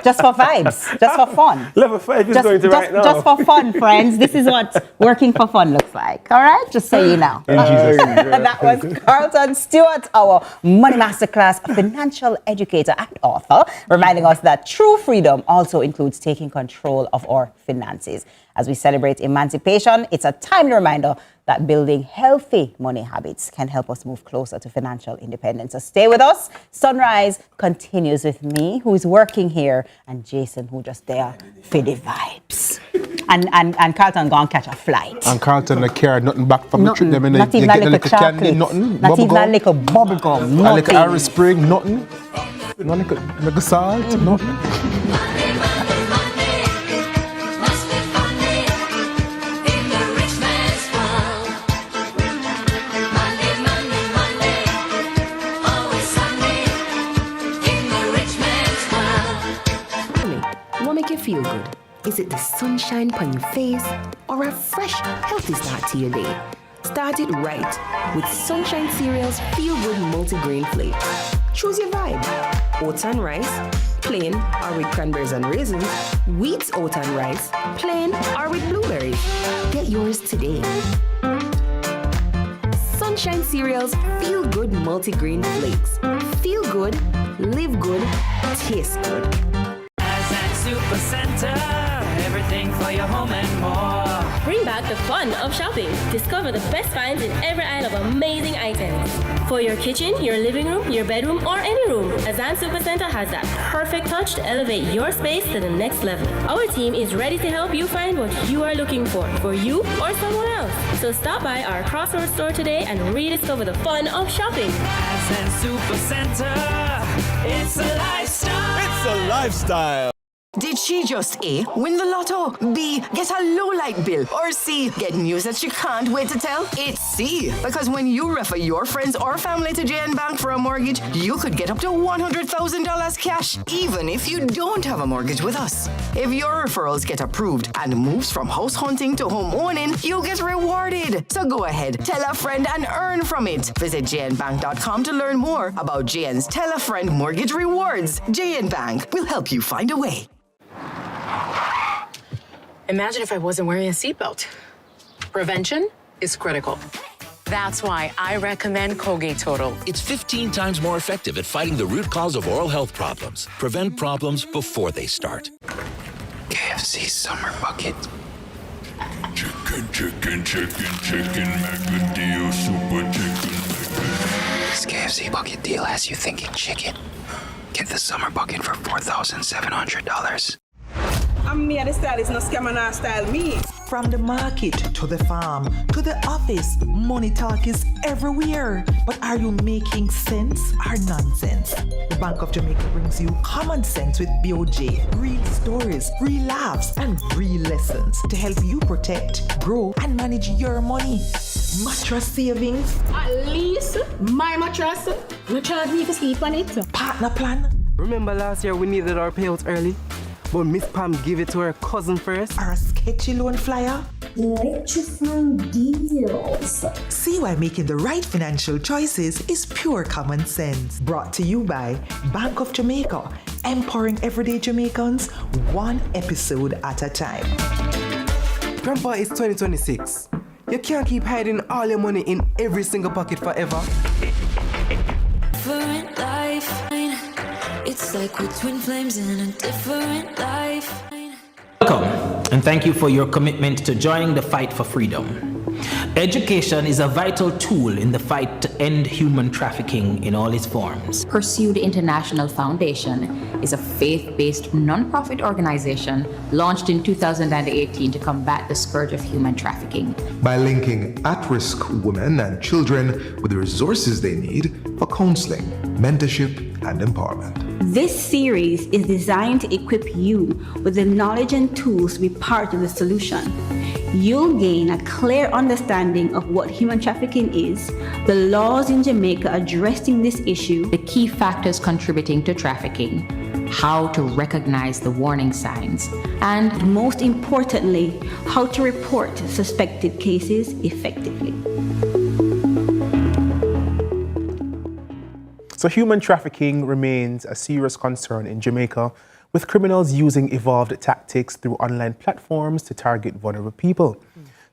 Just for vibes. Just for fun. Level 5 is going to right now. Just for fun, friends. This is what working for fun looks like. All right? Just so you know. That was Carlton Stewart, our Money Masterclass financial educator and author, reminding us that true freedom also includes taking control of our finances. As we celebrate emancipation, it's a timely reminder that building healthy money habits can help us move closer to financial independence. So stay with us. Sunrise continues with me, who is working here, and Jason, who just there for the vibes. And Carlton gone catch a flight. And Carlton the care nothing back from the trip. Not even a little chocolate. Not even a little bubble gum. A little Irish Spring, nothing. Not like salt, nothing. What make you feel good? Is it the sunshine on your face or a fresh, healthy start to your day? Start it right with Sunshine Cereal's Feel Good Multigrain Flakes. Choose your vibe. Oats and rice, plain or with cranberries and raisins. Wheat oat and rice, plain or with blueberries. Get yours today. Sunshine Cereal's Feel Good Multigrain Flakes. Feel good, live good, taste good. Super Center, everything for your home and more. Bring back the fun of shopping. Discover the best finds in every aisle of amazing items. For your kitchen, your living room, your bedroom, or any room, Azan Super Center has that perfect touch to elevate your space to the next level. Our team is ready to help you find what you are looking for you or someone else. So stop by our Crossroads store today and rediscover the fun of shopping. Azan Super Center, it's a lifestyle. It's a lifestyle. Did she just A, win the lotto, B, get a low light bill, or C, get news that she can't wait to tell? It's C, because when you refer your friends or family to JN Bank for a mortgage, you could get up to $100,000 cash, even if you don't have a mortgage with us. If your referrals get approved and moves from house hunting to home owning, you get rewarded. So go ahead, tell a friend and earn from it. Visit jnbank.com to learn more about JN's Tell a Friend Mortgage Rewards. JN Bank will help you find a way. Imagine if I wasn't wearing a seatbelt. Prevention is critical. That's why I recommend Colgate Total. It's 15 times more effective at fighting the root cause of oral health problems. Prevent problems before they start. KFC Summer Bucket. Chicken, chicken, chicken, chicken, McAdoo, super chicken. This KFC Bucket deal has you thinking chicken. Get the Summer Bucket for $4,700. I'm me and the style is no scam and not style me. From the market to the farm to the office, money talk is everywhere. But are you making sense or nonsense? The Bank of Jamaica brings you common sense with BOJ. Real stories, real laughs, and real lessons to help you protect, grow, and manage your money. Mattress savings. At least my mattress, you charge me to sleep on it. Partner plan. Remember last year we needed our payouts early? But Miss Pam gave it to her cousin first. Or a sketchy loan flyer. Electrifying deals. See why making the right financial choices is pure common sense. Brought to you by Bank of Jamaica, empowering everyday Jamaicans one episode at a time. Grandpa, it's 2026. You can't keep hiding all your money in every single pocket forever. Different life. It's like we're twin flames in a different life. Welcome. and thank you for your commitment to joining the fight for freedom. Education is a vital tool in the fight to end human trafficking in all its forms. Pursued International Foundation is a faith-based non-profit organization launched in 2018 to combat the scourge of human trafficking. By linking at-risk women and children with the resources they need for counseling, mentorship, and empowerment. This series is designed to equip you with the knowledge and tools to be part of the solution. You'll gain a clear understanding of what human trafficking is, the laws in Jamaica addressing this issue, the key factors contributing to trafficking, how to recognize the warning signs, and most importantly, how to report suspected cases effectively. So human trafficking remains a serious concern in Jamaica, with criminals using evolved tactics through online platforms to target vulnerable people.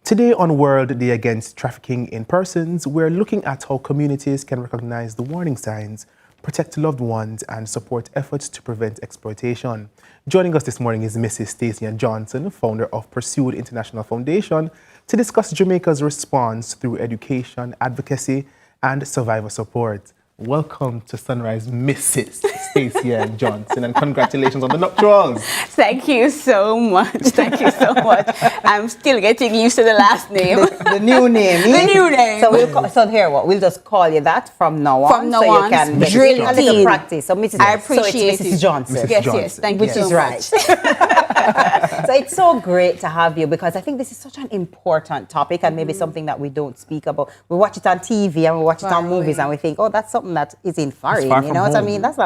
Today on World Day Against Trafficking in Persons, we're looking at how communities can recognize the warning signs, protect loved ones, and support efforts to prevent exploitation. Joining us this morning is Mrs. Stacey Johnson, founder of Pursued International Foundation, to discuss Jamaica's response through education, advocacy, and survivor support. Welcome to Sunrise, Mrs. Stacey Johnson, and congratulations on the nuptials. Thank you so much. Thank you so much. I'm still getting used to the last name. The new name. The new name. So here, we'll just call you that from now on. From now so on, you can drill a little practice. So Mrs. I appreciate so it's Mrs. Johnson. Mrs. Yes, Johnson. Yes. Thank you so much. Which is right. So it's so great to have you, because I think this is such an important topic, and maybe something that we don't speak about. We watch it on TV and we watch it on movies, and we think, oh, that's something that is in foreign, you know what I mean? That's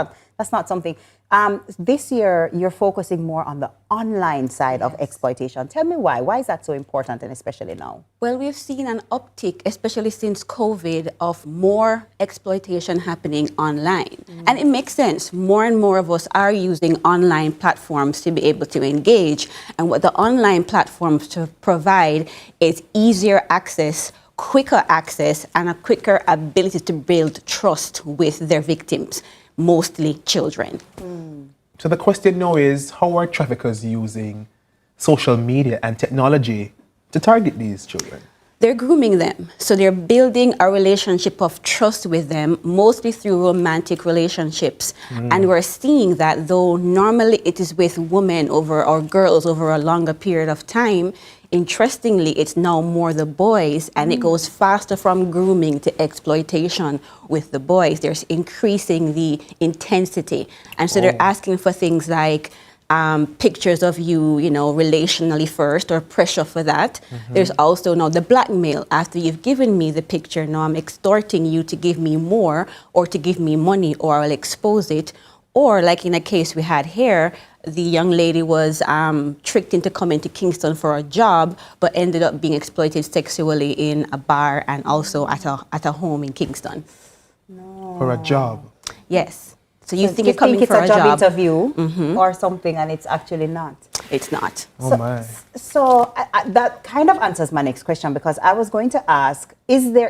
not something. This year, you're focusing more on the online side of exploitation. Tell me why. Why is that so important, and especially now? Well, we've seen an uptick, especially since COVID, of more exploitation happening online. And it makes sense. More and more of us are using online platforms to be able to engage. And what the online platforms to provide is easier access, quicker access, and a quicker ability to build trust with their victims, mostly children. So the question now is, how are traffickers using social media and technology to target these children? They're grooming them. So they're building a relationship of trust with them, mostly through romantic relationships. And we're seeing that, though normally it is with women or girls over a longer period of time, interestingly, it's now more the boys, and it goes faster from grooming to exploitation with the boys. They're increasing the intensity. And so they're asking for things like pictures of you, relationally first, or pressure for that. There's also now the blackmail. After you've given me the picture, now I'm extorting you to give me more, or to give me money, or I'll expose it. Or like in a case we had here, the young lady was tricked into coming to Kingston for a job, but ended up being exploited sexually in a bar and also at a home in Kingston. For a job? Yes. So you think you're coming for a job interview or something, and it's actually not. It's not. Oh my. So that kind of answers my next question, because I was going to ask,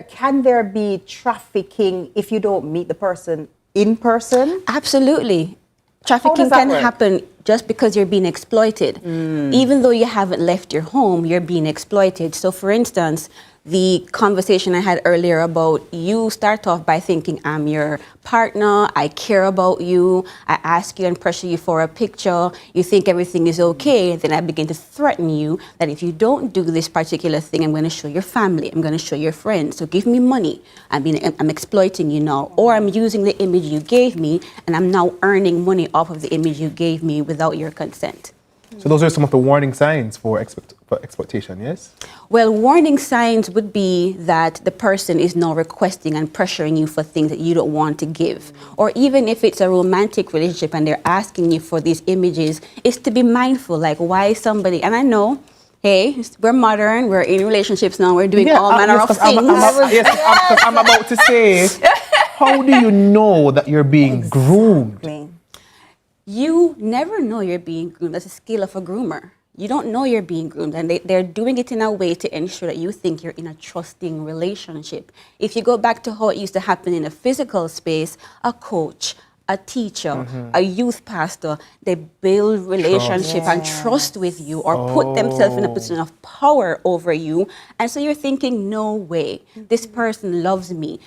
can there be trafficking if you don't meet the person in person? Absolutely. Trafficking can happen just because you're being exploited. Even though you haven't left your home, you're being exploited. So for instance, the conversation I had earlier about you start off by thinking, I'm your partner, I care about you, I ask you and pressure you for a picture, you think everything is okay, then I begin to threaten you that if you don't do this particular thing, I'm going to show your family, I'm going to show your friends, so give me money. I'm exploiting you now, or I'm using the image you gave me and I'm now earning money off of the image you gave me without your consent. So those are some of the warning signs for exploitation, yes? Well, warning signs would be that the person is now requesting and pressuring you for things that you don't want to give. Or even if it's a romantic relationship and they're asking you for these images, is to be mindful, like why somebody, and I know, hey, we're modern, we're in relationships now, we're doing all manner of things. I'm about to say, how do you know that you're being groomed? You never know you're being groomed. That's a skill of a groomer. You don't know you're being groomed, and they're doing it in a way to ensure that you think you're in a trusting relationship. If you go back to how it used to happen in a physical space, a coach, a teacher, a youth pastor, they build relationship and trust with you, or put themselves in a position of power over you. And so you're thinking, no way, this person loves me.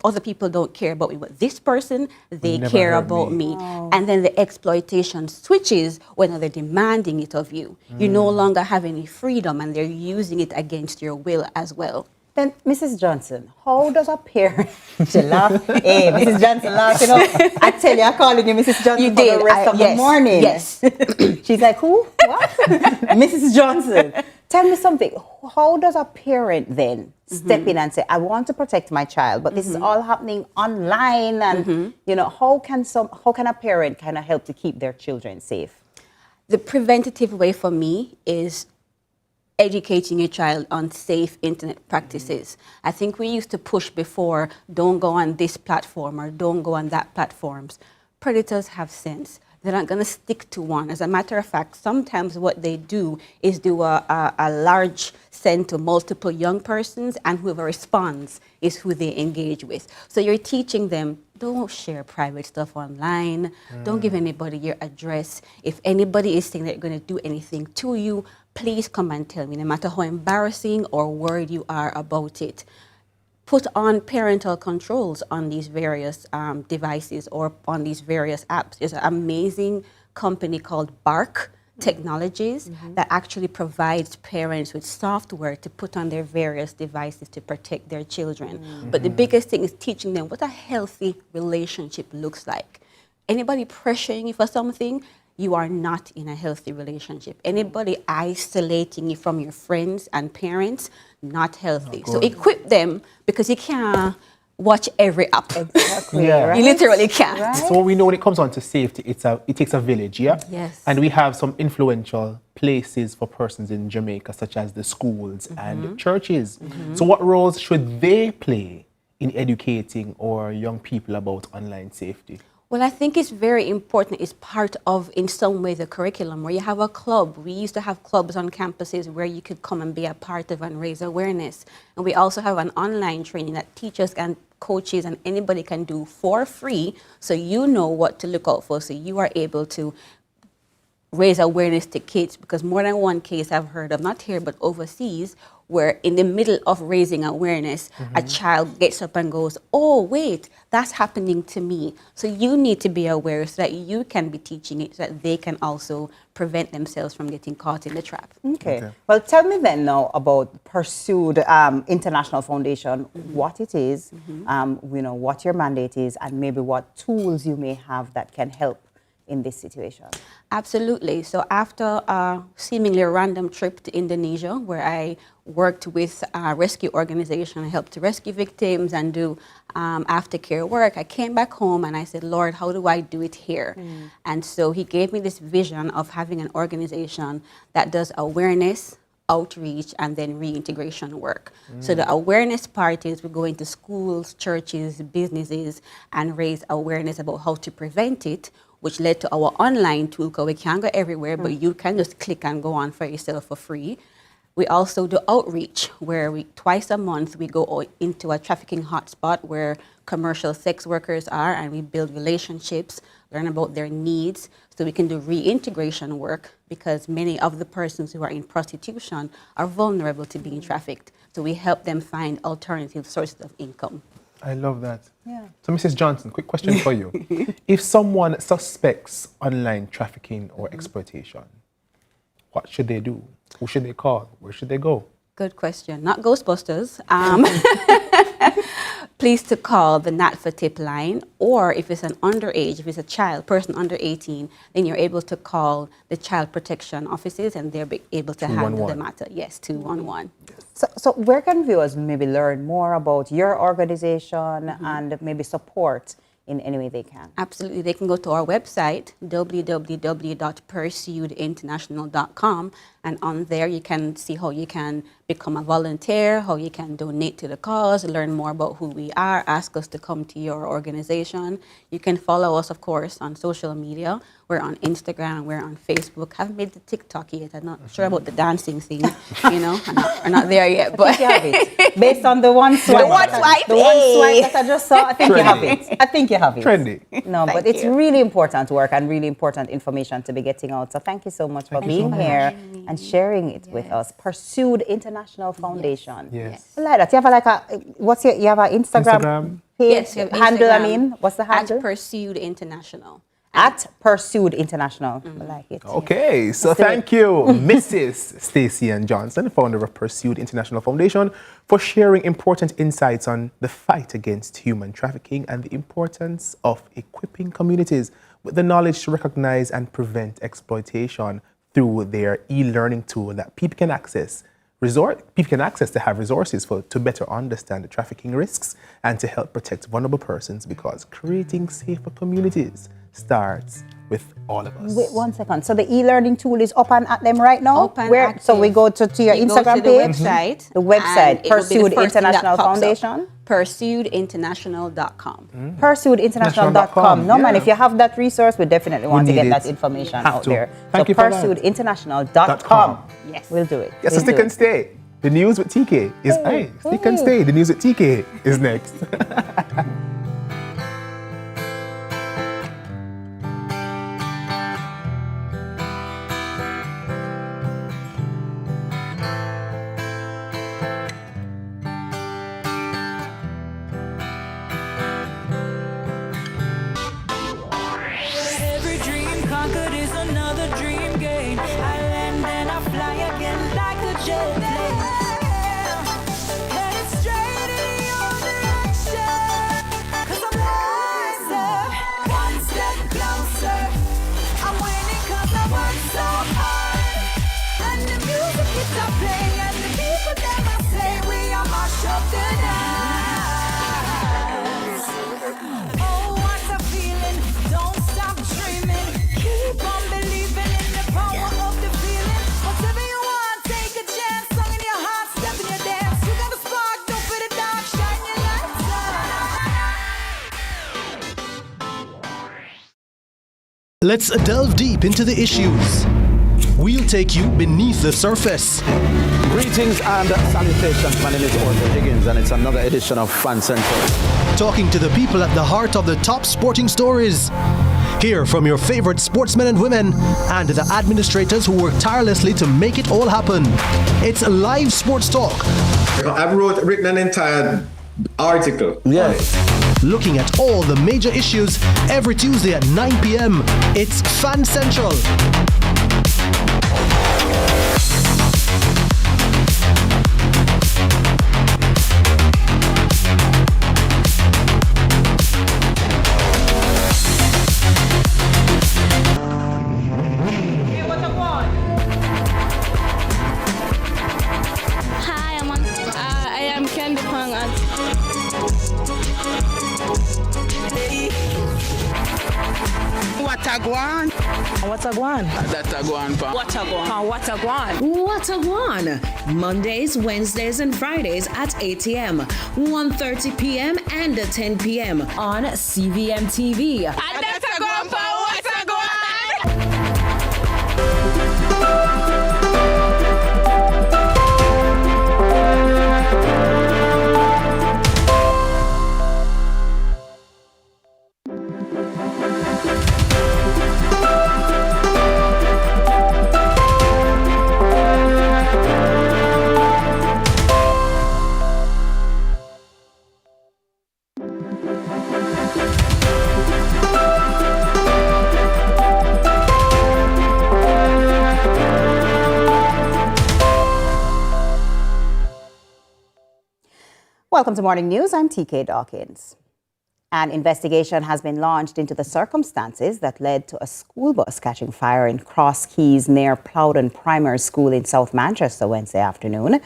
Other people don't care about me, but this person, they care about me. And then the exploitation switches when they're demanding it of you. You no longer have any freedom, and they're using it against your will as well. Then, Mrs. Johnson, how does a parent... She laughed. Hey, Mrs. Johnson laughed. You know, I tell you, I'm calling you Mrs. Johnson for the rest of the morning. Yes. She's like, who? What? Mrs. Johnson. Tell me something. How does a parent then step in and say, I want to protect my child, but this is all happening online, and you know, how can a parent kind of help to keep their children safe? The preventative way for me is educating your child on safe internet practices. I think we used to push before, don't go on this platform or don't go on that platforms. Predators have sense. They're not going to stick to one. As a matter of fact, sometimes what they do is do a large send to multiple young persons, and whoever responds is who they engage with. So you're teaching them, don't share private stuff online. Don't give anybody your address. If anybody is saying they're going to do anything to you, please come and tell me, no matter how embarrassing or worried you are about it. Put on parental controls on these various devices or on these various apps. There's an amazing company called Bark Technologies that actually provides parents with software to put on their various devices to protect their children. But the biggest thing is teaching them what a healthy relationship looks like. Anybody pressuring you for something, you are not in a healthy relationship. Anybody isolating you from your friends and parents, not healthy. So equip them, because you can't watch every app. Exactly. Yeah. You literally can't. Right? So we know when it comes on to safety, it takes a village, yeah? Yes. And we have some influential places for persons in Jamaica, such as the schools and churches. So what roles should they play in educating our young people about online safety? Well, I think it's very important. It's part of, in some way, the curriculum, where you have a club. We used to have clubs on campuses where you could come and be a part of and raise awareness. And we also have an online training that teachers and coaches and anybody can do for free, so you know what to look out for, so you are able to raise awareness to kids. Because more than one case I've heard of, not here but overseas, where in the middle of raising awareness, a child gets up and goes, oh, wait, that's happening to me. So you need to be aware so that you can be teaching it, so that they can also prevent themselves from getting caught in the trap. Okay. Well, tell me then now about Pursued International Foundation, what it is, you know, what your mandate is, and maybe what tools you may have that can help in this situation. Absolutely. So after a seemingly random trip to Indonesia, where I worked with a rescue organization, I helped to rescue victims and do aftercare work, I came back home and I said, Lord, how do I do it here? And so he gave me this vision of having an organization that does awareness, outreach, and then reintegration work. So the awareness part is we go into schools, churches, businesses, and raise awareness about how to prevent it, which led to our online tool, because we can't go everywhere, but you can just click and go on for yourself for free. We also do outreach, where twice a month we go into a trafficking hotspot where commercial sex workers are, and we build relationships, learn about their needs, so we can do reintegration work, because many of the persons who are in prostitution are vulnerable to being trafficked. So we help them find alternative sources of income. I love that. Yeah. So, Mrs. Johnson, quick question for you. If someone suspects online trafficking or exploitation, what should they do? Who should they call? Where should they go? Good question. Not Ghostbusters. Please to call the NATFA tip line, or if it's an underage, if it's a child, person under 18, then you're able to call the child protection offices, and they'll be able to handle the matter. Yes, 211. So where can viewers maybe learn more about your organization and maybe support in any way they can? Absolutely. They can go to our website, www.pursuedinternational.com, and on there you can see how you can become a volunteer, how you can donate to the cause, learn more about who we are, ask us to come to your organization. You can follow us, of course, on social media. We're on Instagram, we're on Facebook. Haven't made the TikTok yet. I'm not sure about the dancing thing, you know. I'm not there yet, but I think you have it. Based on the one swipe, the one swipe that I just saw, I think you have it. I think you have it. Trendy. No, but it's really important work and really important information to be getting out. So thank you so much for being here and sharing it with us. Pursued International Foundation. Yes. I like that. You have like you have an Instagram page? Yes, you have handle, Instagram what's the handle? At Pursued International. At Pursued International. I like it. Okay, so thank you, Mrs. Stacey Ann Johnson, founder of Pursued International Foundation, for sharing important insights on the fight against human trafficking and the importance of equipping communities with the knowledge to recognize and prevent exploitation through their e-learning tool that people can access. To have resources to better understand the trafficking risks and to help protect vulnerable persons, because creating safer communities starts with all of us. Wait 1 second. So the e-learning tool is up and at them right now? Up and active. So we go to your Instagram page? Website. The website, Pursued International International Foundation. PursuedInternational.com. PursuedInternational.com. No, man, if you have that resource, we definitely want to get that information out there. Thank you for that. PursuedInternational.com. Yes. We'll do it. Yes, so stick and stay. The news with TK is stick and stay. The news with TK is next. Every dream conquered is another dream gained. I land and I fly again like a jet plane. Headed straight in your direction, 'cause I'm wiser, one step closer. I'm winning 'cause I work so hard. And the music keeps on playing, and the people never say we are mash up the dance. Oh, what a feeling, don't stop dreaming. Keep on believing in the power of the feeling. Whatever you want, take a chance. Song in your heart, step in your dance. You got a spark, don't fit it dark, shine your lights out. Let's delve deep into the issues. We'll take you beneath the surface. Greetings and salutations. My name is Arthur Higgins, and it's another edition of Fan Central. Talking to the people at the heart of the top sporting stories. Hear from your favorite sportsmen and women and the administrators who work tirelessly to make it all happen. It's live sports talk. I've written an entire article. Yes. Looking at all the major issues every Tuesday at 9 p.m. It's Fan Central. Watagwan. Mondays, Wednesdays, and Fridays at 8 a.m., 1:30 p.m., and 10 p.m. on CVM TV. Welcome to Morning News. I'm TK Dawkins. An investigation has been launched into the circumstances that led to a school bus catching fire in Cross Keys near Plowden Primary School in South Manchester Wednesday afternoon.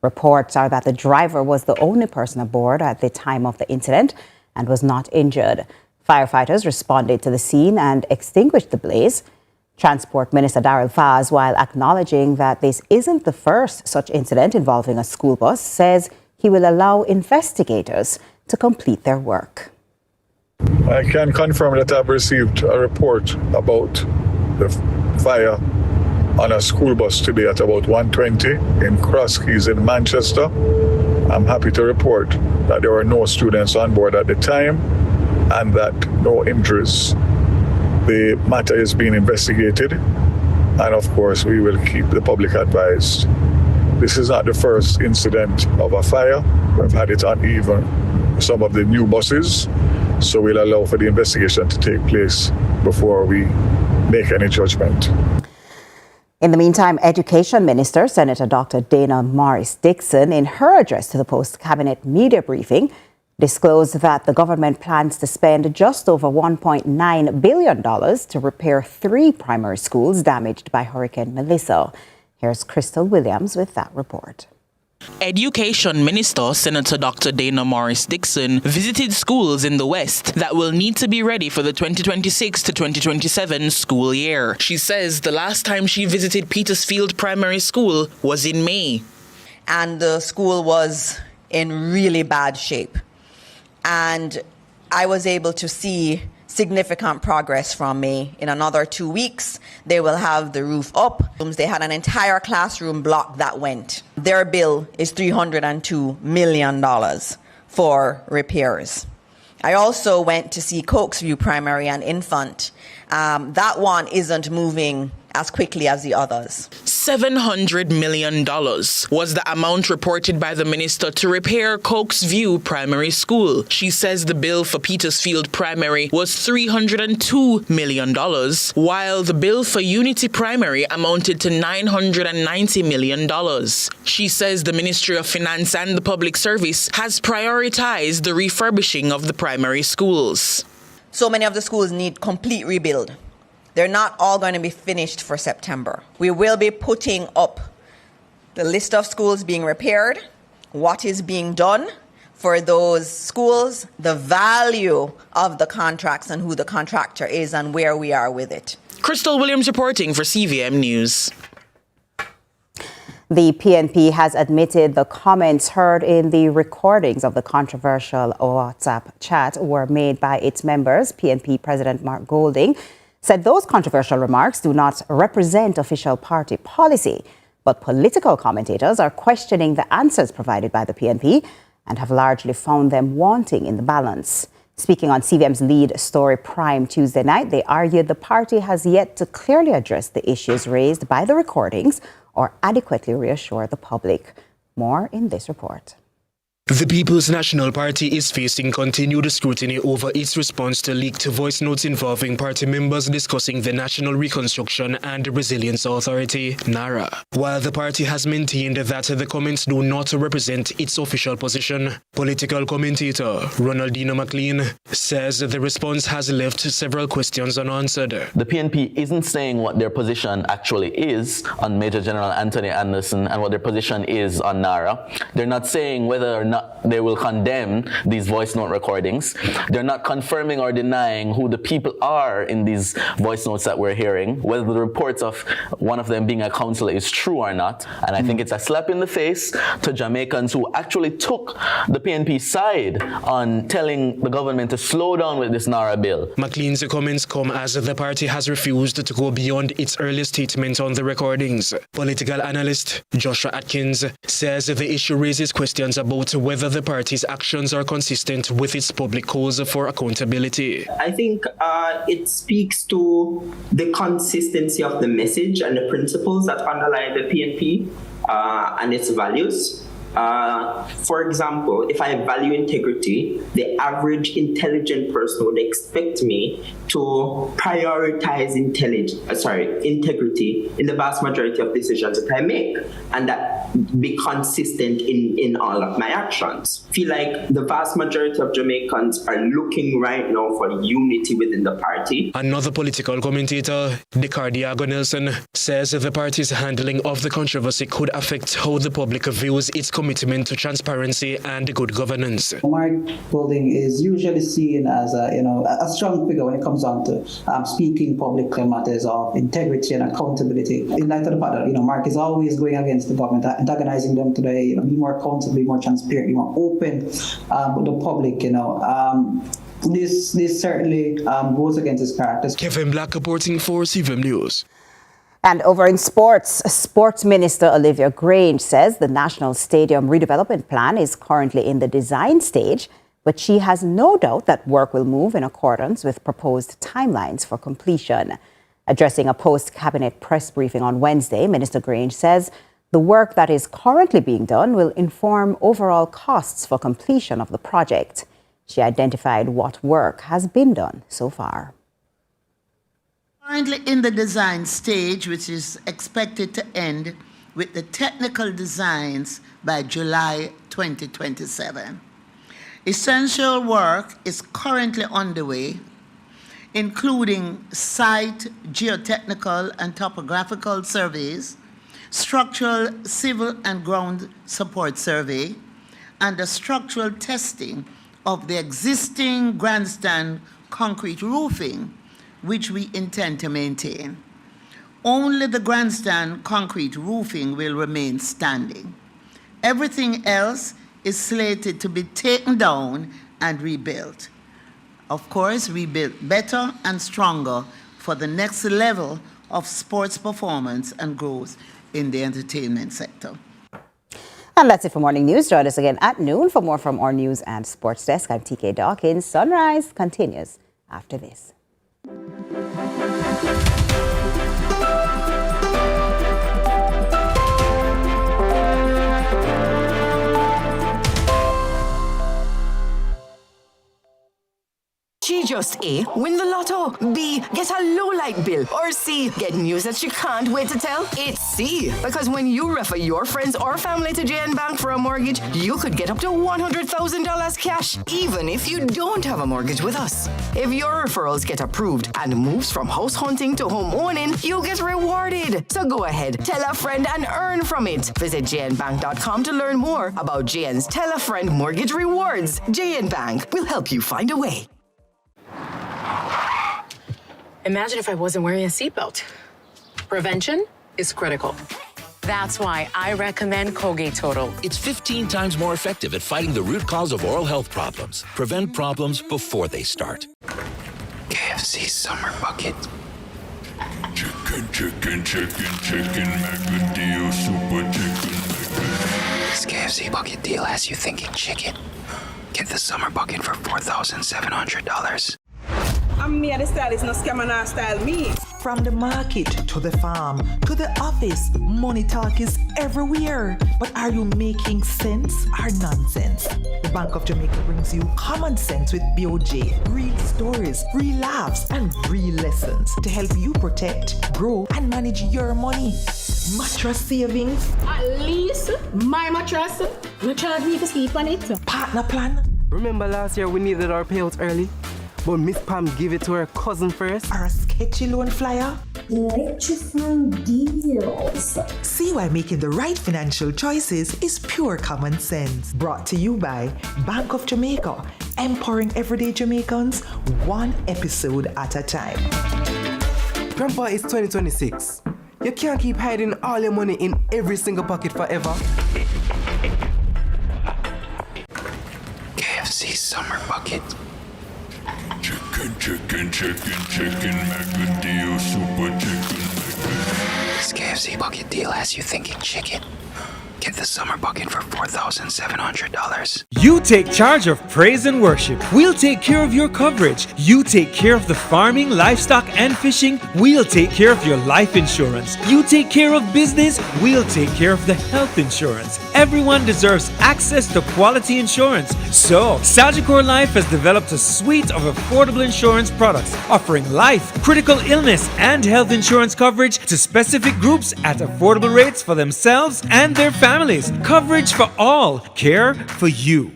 Reports are that the driver was the only person aboard at the time of the incident and was not injured. Firefighters responded to the scene and extinguished the blaze. Transport Minister Darrell Faz, while acknowledging that this isn't the first such incident involving a school bus, says he will allow investigators to complete their work. I can confirm that I've received a report about the fire on a school bus today at about 1:20 in Cross Keys in Manchester. I'm happy to report that there were no students on board at the time, and that no injuries. The matter is being investigated, and of course we will keep the public advised. This is not the first incident of a fire. We've had it on even some of the new buses, so we'll allow for the investigation to take place before we make any judgment. In the meantime, Education Minister, Senator Dr. Dana Morris-Dixon, in her address to the post-cabinet media briefing, disclosed that the government plans to spend just over $1.9 billion to repair 3 primary schools damaged by Hurricane Melissa. Here's Crystal Williams with that report. Education Minister Senator Dr. Dana Morris-Dixon visited schools in the West that will need to be ready for the 2026 to 2027 school year. She says the last time she visited Petersfield Primary School was in May. And the school was in really bad shape. And I was able to see significant progress from May. In another 2 weeks, they will have the roof up. They had an entire classroom block that went. Their bill is $302 million for repairs. I also went to see Cokesview Primary and Infant. That one isn't moving as quickly as the others. $700 million was the amount reported by the minister to repair Cokesview Primary School. She says the bill for Petersfield Primary was $302 million, while the bill for Unity Primary amounted to $990 million. She says the Ministry of Finance and the Public Service has prioritized the refurbishing of the primary schools. So many of the schools need complete rebuild. They're not all going to be finished for September. We will be putting up the list of schools being repaired, what is being done for those schools, the value of the contracts and who the contractor is and where we are with it. Crystal Williams reporting for CVM News. The PNP has admitted the comments heard in the recordings of the controversial WhatsApp chat were made by its members. PNP President Mark Golding said those controversial remarks do not represent official party policy, but political commentators are questioning the answers provided by the PNP and have largely found them wanting in the balance. Speaking on CVM's lead story Prime Tuesday night, they argued the party has yet to clearly address the issues raised by the recordings or adequately reassure the public. More in this report. The People's National Party is facing continued scrutiny over its response to leaked voice notes involving party members discussing the National Reconstruction and Resilience Authority, NARA. While the party has maintained that the comments do not represent its official position, political commentator Ronaldino McLean says the response has left several questions unanswered. The PNP isn't saying what their position actually is on Major General Anthony Anderson and what their position is on NARA. They're not saying whether or not they will condemn these voice note recordings. They're not confirming or denying who the people are in these voice notes that we're hearing, whether the reports of one of them being a councillor is true or not. And I think it's a slap in the face to Jamaicans who actually took the PNP side on telling the government to slow down with this NARA bill. McLean's comments come as the party has refused to go beyond its earlier statement on the recordings. Political analyst Joshua Atkins says the issue raises questions about whether the party's actions are consistent with its public calls for accountability. I think it speaks to the consistency of the message and the principles that underlie the PNP and its values. For example, if I value integrity, the average intelligent person would expect me to prioritize integrity in the vast majority of decisions that I make, and that be consistent in all of my actions. I feel like the vast majority of Jamaicans are looking right now for unity within the party. Another political commentator, Dicardiago Nelson, says the party's handling of the controversy could affect how the public views its commitment to transparency and good governance. Mark Golding is usually seen as a strong figure when it comes down to speaking publicly on matters of integrity and accountability. In light of the fact that Mark is always going against the government, antagonizing them to be more accountable, be more transparent, be more open with the public. This certainly goes against his character. Kevin Black reporting for CVM News. And over in Sports Minister Olivia Grange says the National Stadium redevelopment plan is currently in the design stage but she has no doubt that work will move in accordance with proposed timelines for completion. Addressing a post-cabinet press briefing on Wednesday, Minister Grange says the work that is currently being done will inform overall costs for completion of the project. She identified what work has been done so far. Currently in the design stage, which is expected to end with the technical designs by July 2027. Essential work is currently underway, including site geotechnical and topographical surveys, structural, civil and ground support survey, and the structural testing of the existing grandstand concrete roofing, which we intend to maintain. Only the grandstand concrete roofing will remain standing. Everything else is slated to be taken down and rebuilt. Of course, rebuilt better and stronger for the next level of sports performance and growth in the entertainment sector. And that's it for Morning News. Join us again at noon for more from our news and sports desk. I'm TK Dawkins. Sunrise continues after this. She just A, win the lotto, B, get a low light bill, or C, get news that she can't wait to tell? It's C, because when you refer your friends or family to JN Bank for a mortgage, you could get up to $100,000 cash, even if you don't have a mortgage with us. If your referrals get approved and moves from house hunting to home owning, you get rewarded. So go ahead, tell a friend and earn from it. Visit jnbank.com to learn more about JN's Tell a Friend Mortgage Rewards. JN Bank will help you find a way. Imagine if I wasn't wearing a seatbelt. Prevention is critical. That's why I recommend Colgate Total. It's 15 times more effective at fighting the root cause of oral health problems. Prevent problems before they start. KFC Summer Bucket. Chicken, chicken, chicken, chicken, mega deal, super chicken, This KFC Bucket deal has you thinking chicken. Get the Summer Bucket for $4,700. I'm me, the stylist, no scam and not style me. From the market to the farm to the office, money talk is everywhere. But are you making sense or nonsense? The Bank of Jamaica brings you common sense with BOJ. Real stories, real laughs, and real lessons to help you protect, grow, and manage your money. Mattress savings. At least my mattress, you charge me to sleep on it. Partner plan. Remember last year we needed our payouts early? But Miss Pam gave it to her cousin first. Or a sketchy loan flyer. Electrifying deals. See why making the right financial choices is pure common sense. Brought to you by Bank of Jamaica, empowering everyday Jamaicans one episode at a time. Grandpa, it's 2026. You can't keep hiding all your money in every single pocket forever. KFC Summer Bucket. chicken, chicken, chicken, chicken, mega deal, super chicken, This KFC Bucket deal has you thinking chicken. Get the Summer Bucket for $4,700. You take charge of praise and worship. We'll take care of your coverage. You take care of the farming, livestock, and fishing. We'll take care of your life insurance. You take care of business. We'll take care of the health insurance. Everyone deserves access to quality insurance. So, Sagicor Life has developed a suite of affordable insurance products offering life, critical illness, and health insurance coverage to specific groups at affordable rates for themselves and their families. Coverage for all. Care for you.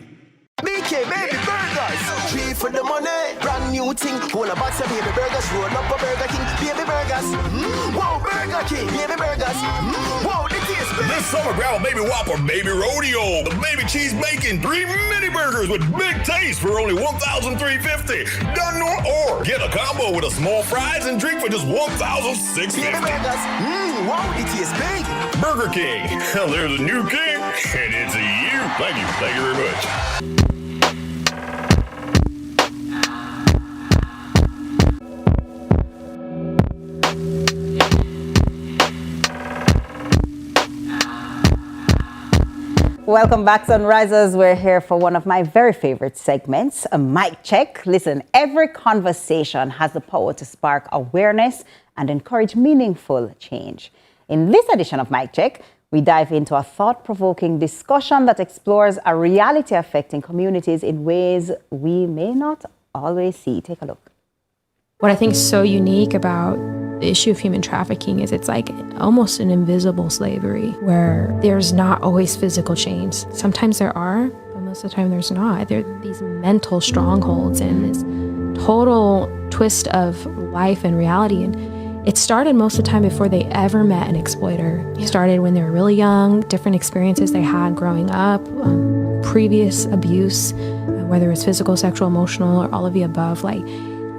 BK Baby Burgers. 3 for the money. Brand new thing. Whole a box of Baby Burgers. Roll up a Burger King. Baby Burgers. Whoa, Burger King. Baby Burgers. Whow, the taste big. This summer, grab a Baby Whopper, Baby Rodeo, the Baby Cheese Bacon, 3 mini burgers with big taste for only $1,350. Done or get a combo with a small fries and drink for just $1,650. Baby Burgers. Whoa, the taste big. Burger King. There's a new king, and it's you. Thank you. Thank you very much. Welcome back, Sunrisers. We're here for one of my very favorite segments, a mic check. Listen, every conversation has the power to spark awareness and encourage meaningful change. In this edition of Mic Check, we dive into a thought-provoking discussion that explores a reality affecting communities in ways we may not always see. Take a look. What I think is so unique about the issue of human trafficking is it's like almost an invisible slavery where there's not always physical chains. Sometimes there are, but most of the time there's not. There are these mental strongholds and this total twist of life and reality. And it started most of the time before they ever met an exploiter. It started when they were really young, different experiences they had growing up, previous abuse, whether it's physical, sexual, emotional, or all of the above. Like,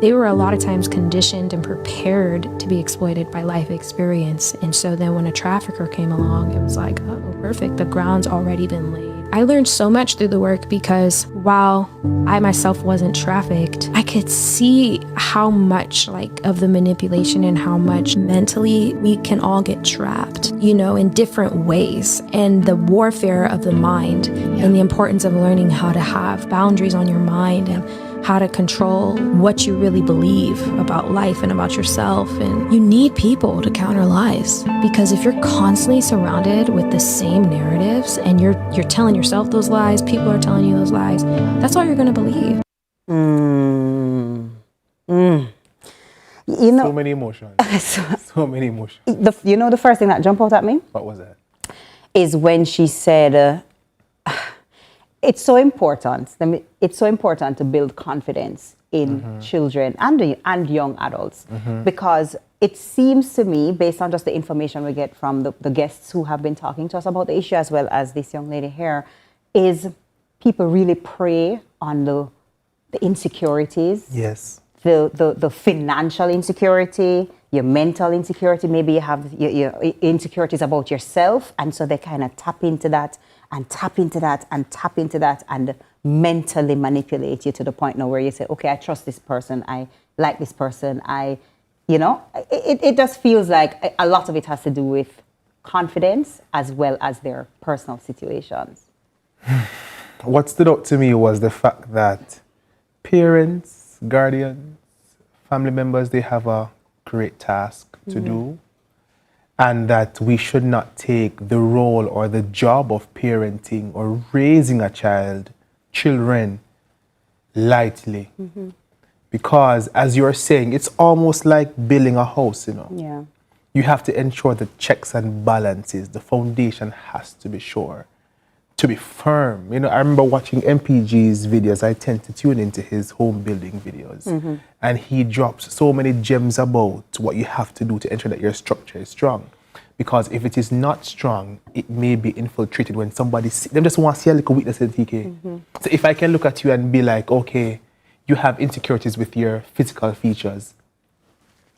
they were a lot of times conditioned and prepared to be exploited by life experience. And so then when a trafficker came along, it was like, oh, perfect, the ground's already been laid. I learned so much through the work because while I myself wasn't trafficked, I could see how much of the manipulation and how much mentally we can all get trapped, in different ways. And the warfare of the mind and the importance of learning how to have boundaries on your mind and how to control what you really believe about life and about yourself. And you need people to counter lies, because if you're constantly surrounded with the same narratives and you're telling yourself those lies, people are telling you those lies, that's all you're going to believe. So many emotions. So many emotions. The first thing that jumped out at me? What was that? Is when she said, it's so important. It's so important to build confidence in children and young adults, because it seems to me, based on just the information we get from the guests who have been talking to us about the issue, as well as this young lady here, is people really prey on the insecurities. Yes. The financial insecurity, your mental insecurity. Maybe you have your insecurities about yourself, and so they kind of tap into that and tap into that and tap into that and mentally manipulate you to the point now where you say, okay, I trust this person, I like this person, it just feels like a lot of it has to do with confidence as well as their personal situations. What stood out to me was the fact that parents, guardians, family members, they have a great task to do. And that we should not take the role or the job of parenting or raising children lightly. Because as you're saying, it's almost like building a house, Yeah. You have to ensure the checks and balances, the foundation has to be sure, to be firm. I remember watching MPG's videos. I tend to tune into his home building videos. And he drops so many gems about what you have to do to ensure that your structure is strong. Because if it is not strong, it may be infiltrated when somebody them just want to see a little weakness in TK. So if I can look at you and be like, okay, you have insecurities with your physical features,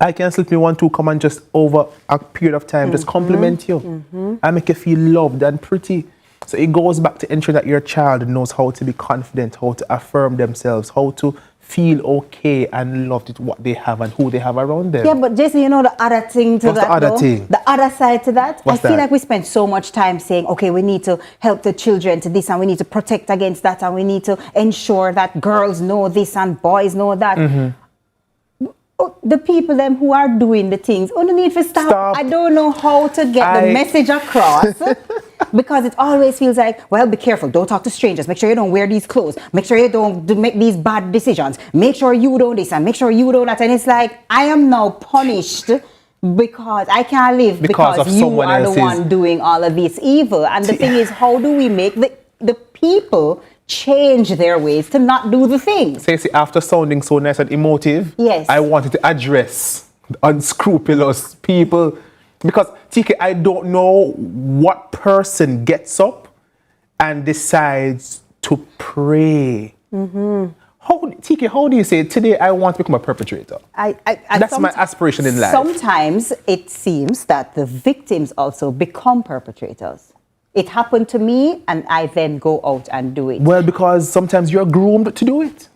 I can slip me one, two, come and just over a period of time, just compliment you. I make you feel loved and pretty. So it goes back to ensure that your child knows how to be confident, how to affirm themselves, how to feel okay and loved with what they have and who they have around them. Yeah, but Jason, the other thing to What's that, the other thing? The other side to that, What's I feel that? like we spend so much time saying, okay, we need to help the children to this and we need to protect against that and we need to ensure that girls know this and boys know that. The people them who are doing the things, the need to stop. I don't know how to get the message across. Because it always feels like, well, be careful. Don't talk to strangers. Make sure you don't wear these clothes. Make sure you don't make these bad decisions. Make sure you don't this and make sure you don't that. And it's like, I am now punished because I can't live because you are the one doing all of this evil. And the thing is, how do we make the people change their ways to not do the things? See, after sounding so nice and emotive, yes, I wanted to address unscrupulous people. Because, TK, I don't know what person gets up and decides to pray. TK, how do you say, today I want to become a perpetrator? That's my aspiration in life. Sometimes it seems that the victims also become perpetrators. It happened to me and I then go out and do it. Well, because sometimes you're groomed to do it.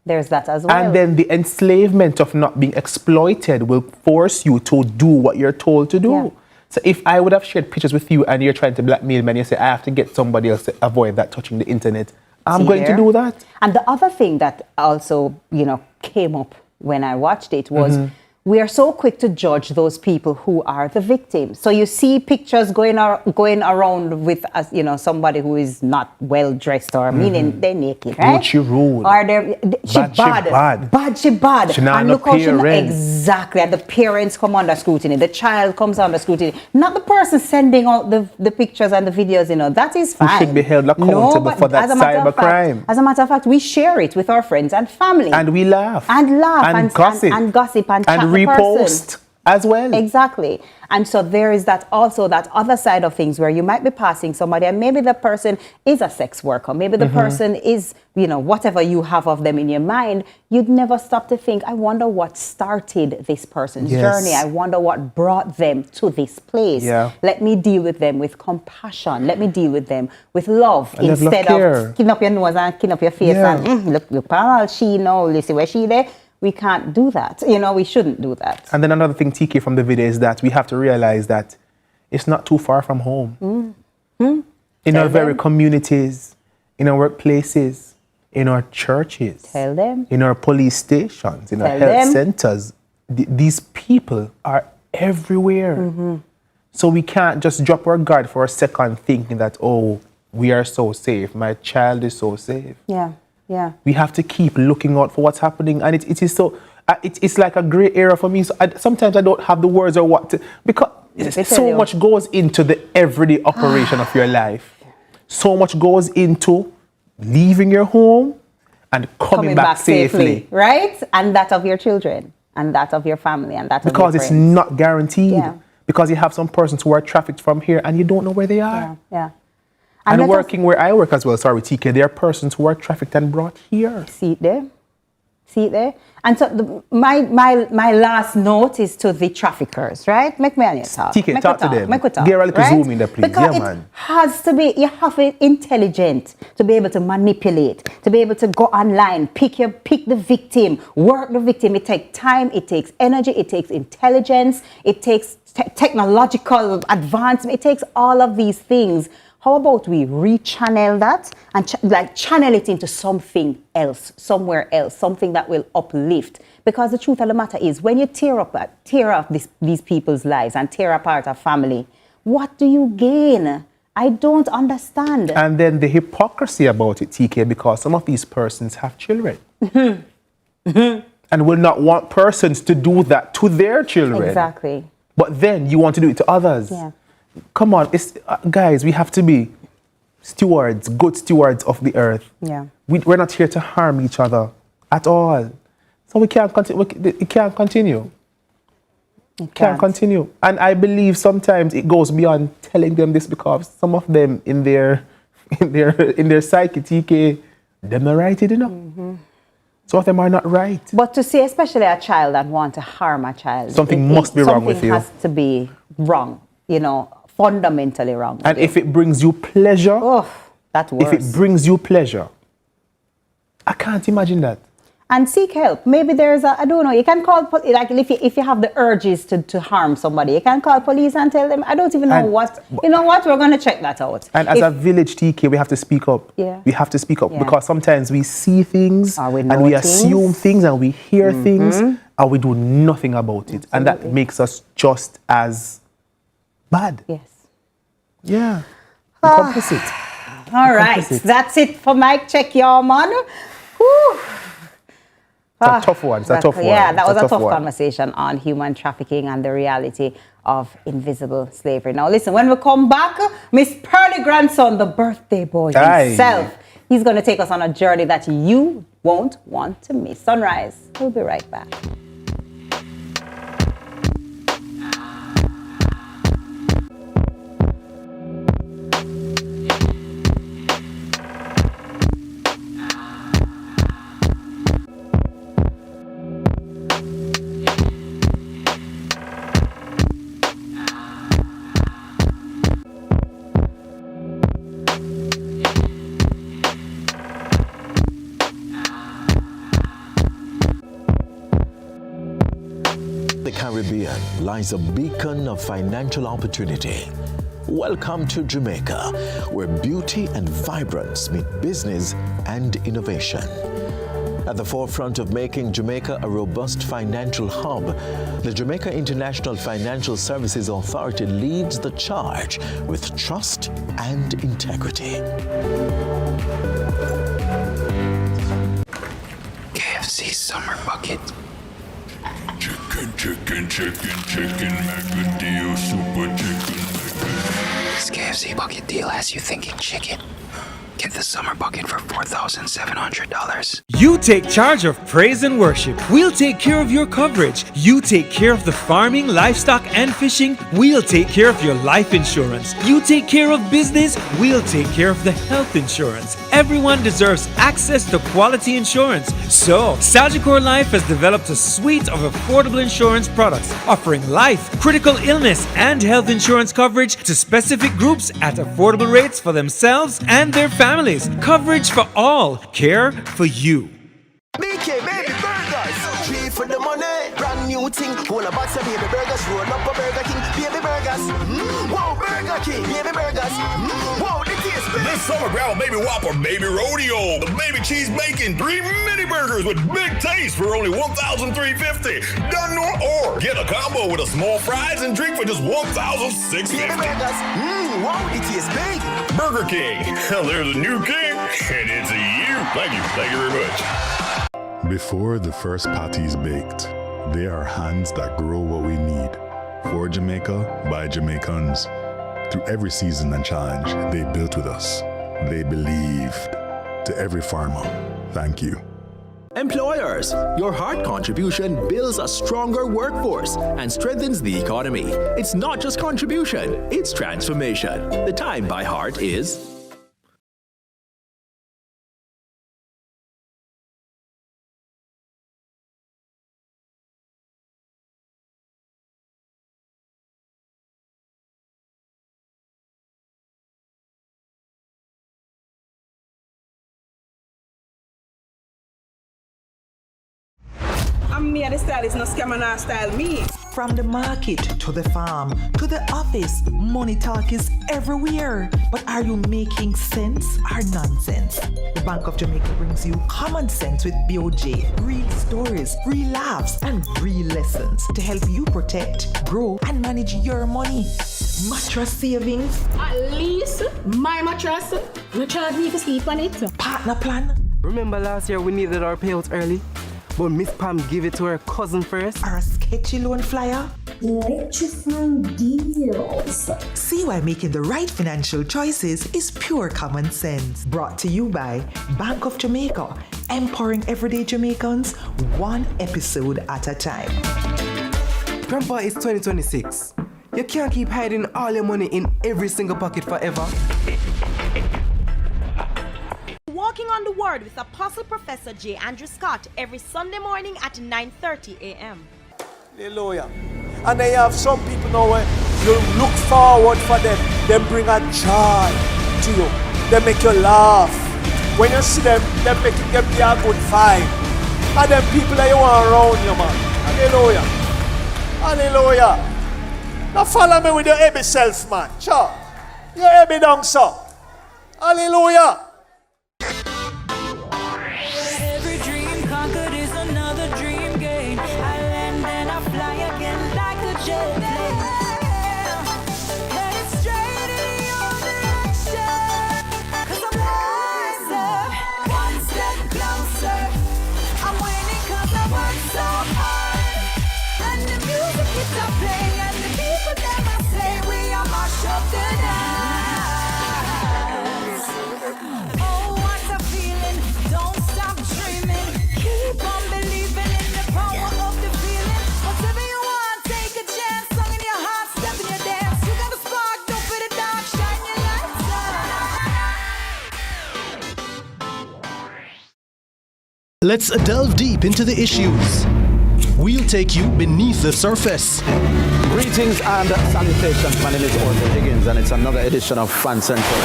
There's that as well. And then the enslavement of not being exploited will force you to do what you're told to do. So if I would have shared pictures with you and you're trying to blackmail me and you say, I have to get somebody else to avoid that touching the internet, I'm going to do that. And the other thing that also, came up when I watched it was we are so quick to judge those people who are the victims. So you see pictures going around with, somebody who is not well dressed or meaning they're naked, right? Gucci rule. Or they're she bad. She not and no look how parents. exactly. And the parents come under scrutiny. The child comes under scrutiny. Not the person sending out the pictures and the videos. That is fine. We should be held accountable for that cyber crime. As a matter of fact, we share it with our friends and family. And we laugh. And gossip. And gossip and chat the repost person. As well. Exactly. And so there is that also that other side of things where you might be passing somebody and maybe the person is a sex worker. Maybe the person is, whatever you have of them in your mind, you'd never stop to think, I wonder what started this person's journey. I wonder what brought them to this place. Yeah. Let me deal with them with compassion. Let me deal with them with love instead of skin up your nose and skin up your face and look, parallel, she know, listen where she there. We can't do that. We shouldn't do that. And then another thing, TK, from the video is that we have to realize that it's not too far from home. In our very communities, in our workplaces, in our churches, Tell them. in our police stations, in our health centers, these people are everywhere. So we can't just drop our guard for a second thinking that, oh, we are so safe. My child is so safe. Yeah. We have to keep looking out for what's happening, and it is so. It's like a gray area for me. So sometimes I don't have the words or what to, because so much goes into the everyday operation of your life. So much goes into leaving your home and coming back safely, right? And that of your children, and that of your family, and that because of your it's not guaranteed. Because you have some persons who are trafficked from here, and you don't know where they are. Yeah. And working where I work as well, sorry, TK, there are persons who are trafficked and brought here. See it there? And so my last note is to the traffickers, right? Make me on your talk. TK, talk to them. Make we talk, Get a little zoom in there, please. Because it has to be, you have to be intelligent to be able to manipulate, to be able to go online, pick the victim, work the victim. It takes time, it takes energy, it takes intelligence, it takes technological advancement, it takes all of these things. How about we rechannel that and channel it into something else, somewhere else, something that will uplift? Because the truth of the matter is, when you tear up these people's lives and tear apart a family, what do you gain? I don't understand. And then the hypocrisy about it, TK, because some of these persons have children. And will not want persons to do that to their children. Exactly. But then you want to do it to others. Yeah. Come on, guys, we have to be stewards, good stewards of the earth. Yeah. We're not here to harm each other at all. So we can't continue. It can't continue. It can't continue. And I believe sometimes it goes beyond telling them this, because some of them in their psyche, TK, them not right, you know. Some of them are not right. But to see especially a child and want to harm a child, something must be wrong with you. Something has to be wrong, fundamentally wrong. And if it brings you pleasure, that's worse. If it brings you pleasure, I can't imagine that. And seek help. Maybe there's I don't know, you can call, like if you have the urges to harm somebody, you can call police and tell them, I don't even know we're going to check that out. And as a village, TK, we have to speak up. Yeah. We have to speak up because sometimes we see things and we assume things and we hear things and we do nothing about it. Absolutely. And that makes us just as bad. Yes. Yeah. Complicit. All right. That's it for Mic Check, y'all, man. Whew. It's a tough one. It's a tough one. Yeah, that was a tough conversation on human trafficking and the reality of invisible slavery. Now, listen, when we come back, Miss Pearly Grandson, the birthday boy himself, he's going to take us on a journey that you won't want to miss. Sunrise. We'll be right back. Caribbean lies a beacon of financial opportunity. Welcome to Jamaica, where beauty and vibrance meet business and innovation. At the forefront of making Jamaica a robust financial hub, the Jamaica International Financial Services Authority leads the charge with trust and integrity. KFC Summer Bucket. Chicken, chicken, chicken, chicken, Macadillo, super chicken. This KFC bucket deal has you thinking chicken. Get the summer bucket for $4,700. You take charge of praise and worship. We'll take care of your coverage. You take care of the farming, livestock, and fishing. We'll take care of your life insurance. You take care of business. We'll take care of the health insurance. Everyone deserves access to quality insurance. So, Sagicor Life has developed a suite of affordable insurance products offering life, critical illness, and health insurance coverage to specific groups at affordable rates for themselves and their families. Coverage for all. Care for you. BK Baby Burgers. 3 for the money. Brand new thing. Pull a box of baby burgers. Roll up a Burger King. Baby burgers. Whoa, Burger King. Baby burgers. Whoa, the taste. This summer, grab a baby Whopper, baby rodeo, the baby cheese bacon, 3 mini burgers with big taste for only $1,350. Done or get a combo with a small fries and drink for just $1,650. Baby burgers. Wow, the taste big. Burger King. There's a new king, and it's a you. Thank you very much. Before the first patty is baked, they are hands that grow what we need. For Jamaica, by Jamaicans. Through every season and challenge, they built with us. They believed. To every farmer, thank you. Employers, your hard contribution builds a stronger workforce and strengthens the economy. It's not just contribution, it's transformation. The time by heart is... Me and the style is no scam and style me. From the market to the farm to the office, money talk is everywhere. But are you making sense or nonsense? The Bank of Jamaica brings you common sense with BOJ. Real stories, real laughs, and real lessons to help you protect, grow, and manage your money. Mattress savings. At least my mattress. No charge me to sleep on it. Partner plan. Remember last year we needed our payouts early? But Miss Pam gave it to her cousin first. Or a sketchy loan flyer. Electrifying deals. See why making the right financial choices is pure common sense. Brought to you by Bank of Jamaica, empowering everyday Jamaicans one episode at a time. Grandpa, it's 2026. You can't keep hiding all your money in every single pocket forever. Walking on the Word with Apostle Professor J. Andrew Scott every Sunday morning at 9:30 a.m. Hallelujah. And they have some people now where you look forward for them. They bring a joy to you. They make you laugh. When you see them, they make you give you a good vibe. And them people that you want around you, man. Hallelujah. Hallelujah. Now follow me with your heavy self, man. Sure. Your heavy down, so. Hallelujah. Every dream conquered is another dream gained. I land and I fly again like a jet plane. Headed straight in your direction. 'Cause I'm wiser, one step closer. I'm winning 'cause I work so hard. And the music keeps on playing, and the people never say we are march up the dance. Oh, what a feeling! Don't stop dreaming. Keep on believing in the power of the feeling. Whatever you want, take a chance. Song in your heart, step in your dance. You got a spark, don't fit it dark. Shine your lights on. Let's delve deep into the issues. We'll take you beneath the surface. Greetings and salutations. My name is Orville Higgins, and it's another edition of Fan Central.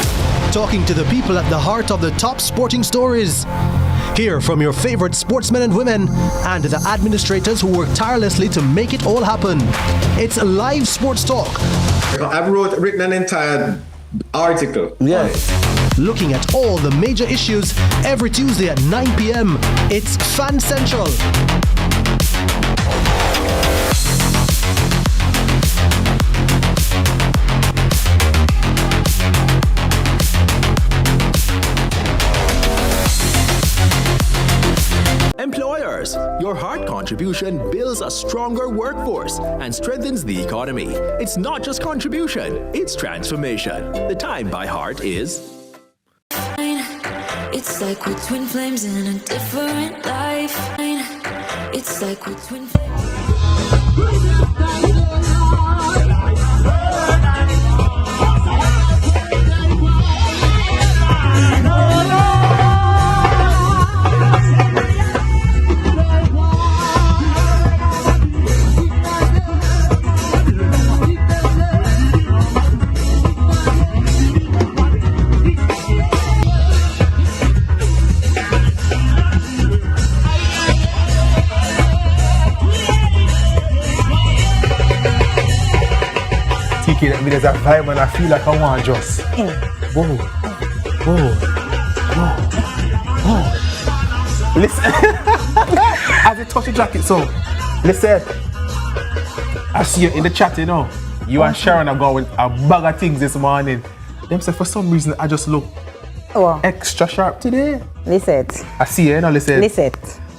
Talking to the people at the heart of the top sporting stories. Hear from your favorite sportsmen and women and the administrators who work tirelessly to make it all happen. It's live sports talk. I've written an entire article. Yeah. Looking at all the major issues every Tuesday at 9 p.m. It's Fan Central. Employers, your hard contribution builds a stronger workforce and strengthens the economy. It's not just contribution, it's transformation. The time by heart is... It's like we're twin flames in a different life. It's like we're twin flames. There's a vibe and I feel like I want to just whoa. Listen, as I touch the jacket, so listen, I see you in the chat, you know. You and Sharon are going with a bag of things this morning. Them say for some reason I just look extra sharp today. Listen. I see you, you know, listen. Listen.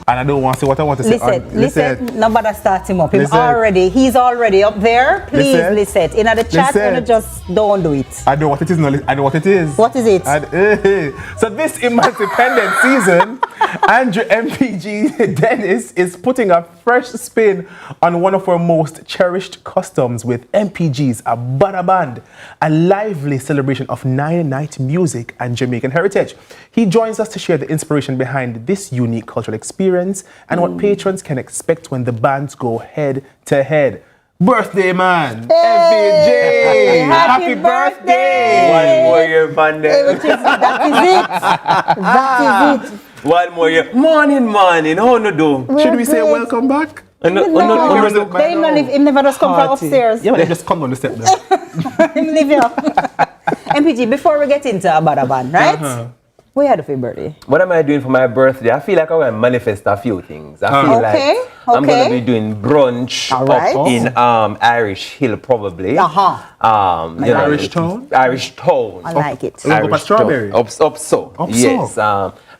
And I don't want to say what I want to say. Listen. Nobody start him up. He's already up there. Please listen. In the chat, you just don't do it. I know what it is. I know what it is. What is it? So this Independent season, Andrew MPG Dennis is putting a fresh spin on one of our most cherished customs with MPG's Abada Band, a lively celebration of 9-night music and Jamaican heritage. He joins us to share the inspiration behind this unique cultural experience and what patrons can expect when the bands go head to head. Birthday man, MPG! Happy birthday! One more year, band. That is it. One more year. Morning. How you do? Should we say welcome back? He never just come from upstairs. Yeah, but they just come on the step there. Him live here. MPG, before we get into Abada Band, right? What you had for your birthday? What am I doing for my birthday? I feel like I want to manifest a few things. I feel like I'm going to be doing brunch up in Irish Hill probably. Irish Town? Irish Town. I like it. Up at Strawberry? Up so. Yes.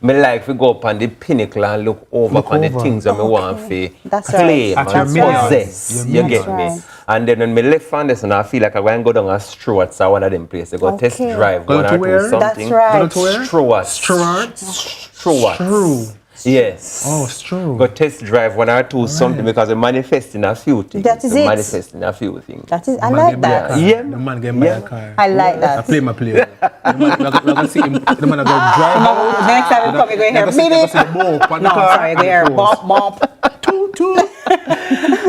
Me like to go up on the pinnacle and look over on the things that I want to claim and possess. You get me? And then when me left on this, and I feel like I'm going to go down a Stewart, so one of them places. Go test drive one or two something. That's right. Stewart. Yes. Oh, it's true. Go test drive one or two something because we're manifesting a few things. That is it. Manifesting a few things. That is. I like that. Yeah. The man get my car. I like that. I play my play. We're gonna see him. The man go drive. The next time we come, we go here. Maybe. No, sorry, go here. Bump.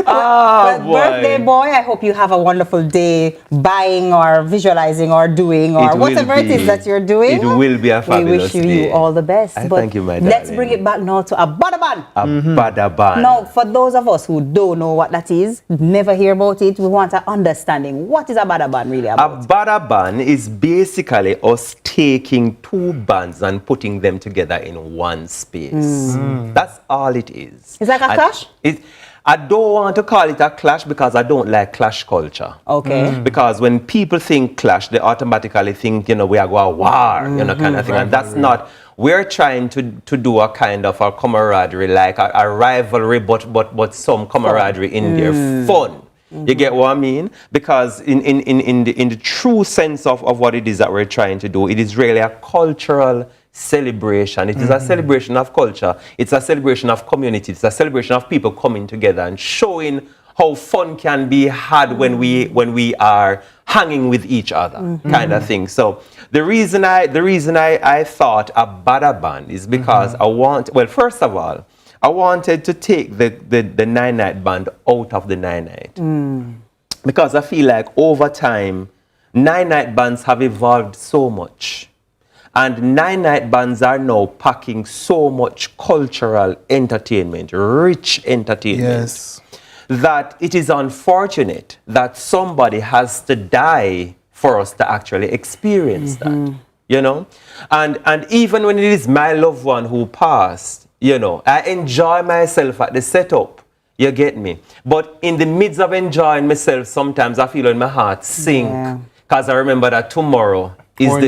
Birthday boy, I hope you have a wonderful day buying or visualizing or doing or whatever it is that you're doing. It will be a fabulous day. We wish you all the best. Thank you, my darling. Let's bring it back now to Abada Band. Abada Band. Now, for those of us who don't know what that is, never hear about it, we want an understanding. What is Abada Band really about? Abada Band is basically us taking two bands and putting them together in one space. That's all it is. It's like a clash? I don't want to call it a clash because I don't like clash culture. Okay. Because when people think clash, they automatically think, we are going to war, kind of thing. And that's not. We're trying to do a kind of a camaraderie, like a rivalry, but some camaraderie in there, fun. You get what I mean? Because in the true sense of what it is that we're trying to do, it is really a cultural celebration. It is a celebration of culture. It's a celebration of community. It's a celebration of people coming together and showing how fun can be had when we are hanging with each other, kind of thing. So the reason I thought Abada Band is because first of all, I wanted to take the 9-night band out of the 9-night. Because I feel like over time, 9-night bands have evolved so much. And 9-night bands are now packing so much cultural entertainment, rich entertainment, that it is unfortunate that somebody has to die for us to actually experience that, you know? And even when it is my loved one who passed, you know, I enjoy myself at the setup, you get me? But in the midst of enjoying myself, sometimes I feel in my heart sink, because I remember that tomorrow is or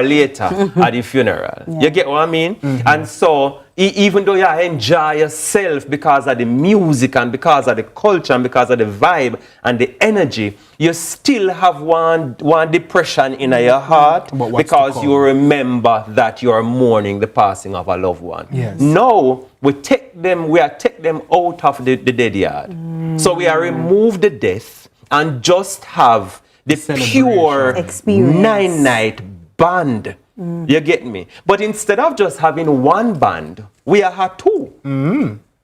later at the funeral. You get what I mean? And so even though you enjoy yourself because of the music and because of the culture and because of the vibe and the energy, you still have one depression in your heart because you remember that you are mourning the passing of a loved one. Now we take them out of the dead yard. So we are remove the death and just have the pure 9-night band. You get me? But instead of just having one band, we have two.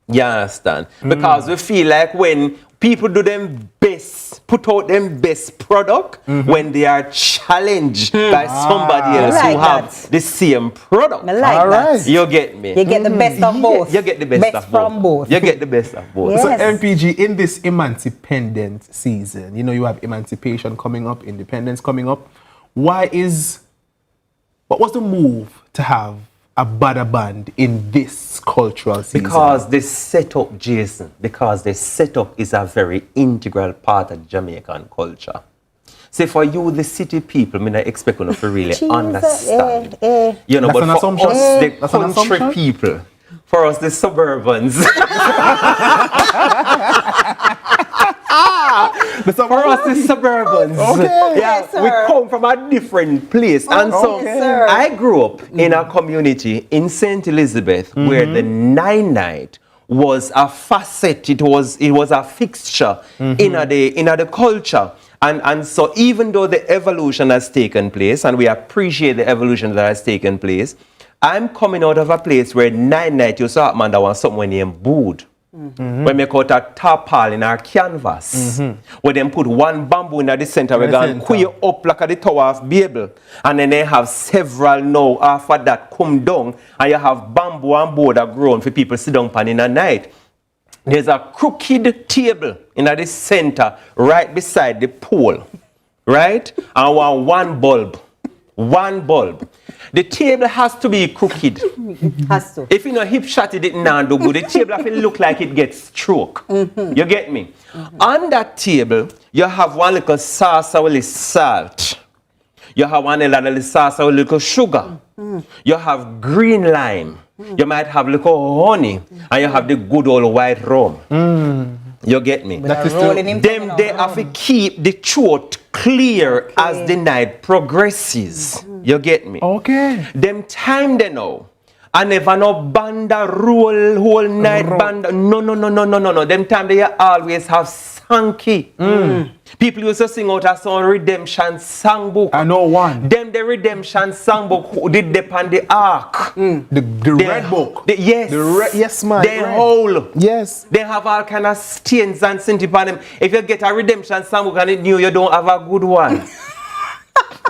You understand? Because we feel like when people do them best, put out them best product, when they are challenged by somebody else who have the same product. You get me? You get the best of both. You get the best of from both. You get the best of both. So MPG, in this emancipendent season, you know, you have emancipation coming up, independence coming up. What was the move to have a bada band in this cultural season? Because the setup, Jason, because the setup is a very integral part of Jamaican culture. See, for you, the city people, I not expect you to really understand. You know, that's but for us, the country people, for us, the suburbans. For us, the suburbans, we come from a different place. And so I grew up in a community in St. Elizabeth where the 9-night was a facet, it was a fixture in the culture. And so even though the evolution has taken place, and we appreciate the evolution that has taken place, I'm coming out of a place where 9-night you saw man that was somewhere named Bood. When we cut a tarpaulin in our canvas, where them put one bamboo in the center, we're going to queer up like at the Tower of Babel, and then they have several now after that come down, and you have bamboo and board that grown for people sit down pan in the night. There's a crooked table in the center right beside the pole, right? And one bulb. The table has to be crooked. Has to. If you know hip shot it not do good, the table have to look like it gets stroke. You get me? On that table, you have one little saucer with salt. You have one little saucer with little sugar. You have green lime. You might have little honey. And you have the good old white rum. You get me? That is them they have to keep the throat clear as the night progresses. You get me? Okay. Them time they know. I never no banda roll whole night banda. No. Them time they always have sanky. People used to sing out a song Redemption Songbook. I know one. Them the Redemption Songbook who did depend the ark. The red book. Yes. Yes, man. They whole. Yes. They have all kind of stains and scent upon them. If you get a Redemption Songbook and it new, you don't have a good one.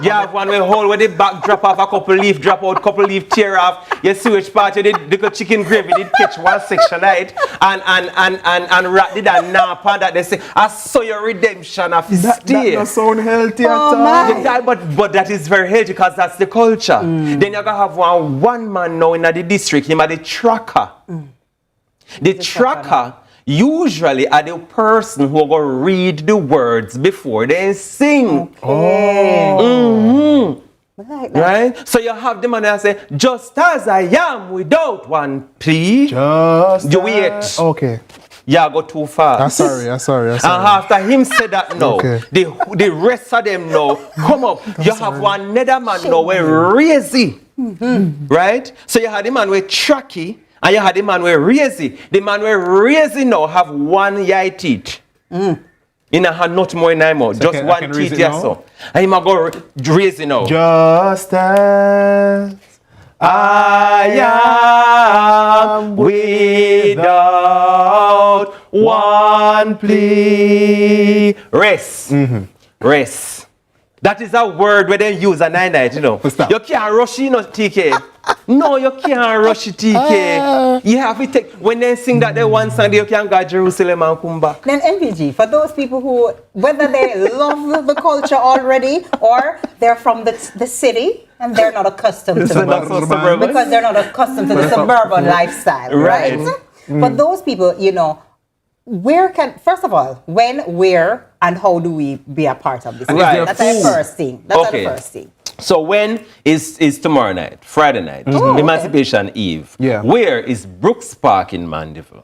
You have one with hole where the back drop off, a couple leaf drop out, couple leaf tear off. You see which part you did the chicken gravy did catch one section of it and rat did a nap on that. They say, I saw your redemption of stay. That does sound healthy at all. But that is very healthy because that's the culture. Then you're gonna have one man now in the district, him at the tracker. The tracker usually are the person who go read the words before they sing. Right? So you have the man that say, just as I am without one plea. Just you wait. Okay. Yeah, go too far. I'm sorry. And after him say that now, the rest of them now come up. You have one nether man now where raisy. Right? So you have the man with tracky. And you had the man where raising. The man where raising now have one eye teeth. In a hand, not more in a mouth. Just one teeth, yes, so. And he might go raising now. Just as I am without one plea. Rest. Rest. That is a word where they use a 9-night, you know. You can't rush it, TK. No, you can't rush it, TK. You have to take, when they sing that they one song, you can go to Jerusalem and come back. Then MPG, for those people who, whether they love the culture already or they're from the city and they're not accustomed to the because they're not accustomed to the suburban lifestyle, right? For those people, you know, first of all, when, where, and how do we be a part of this? Right. That's the first thing. That's the first thing. So when is tomorrow night, Friday night, Emancipation Eve. Yeah. Where is Brooks Park in Mandeville?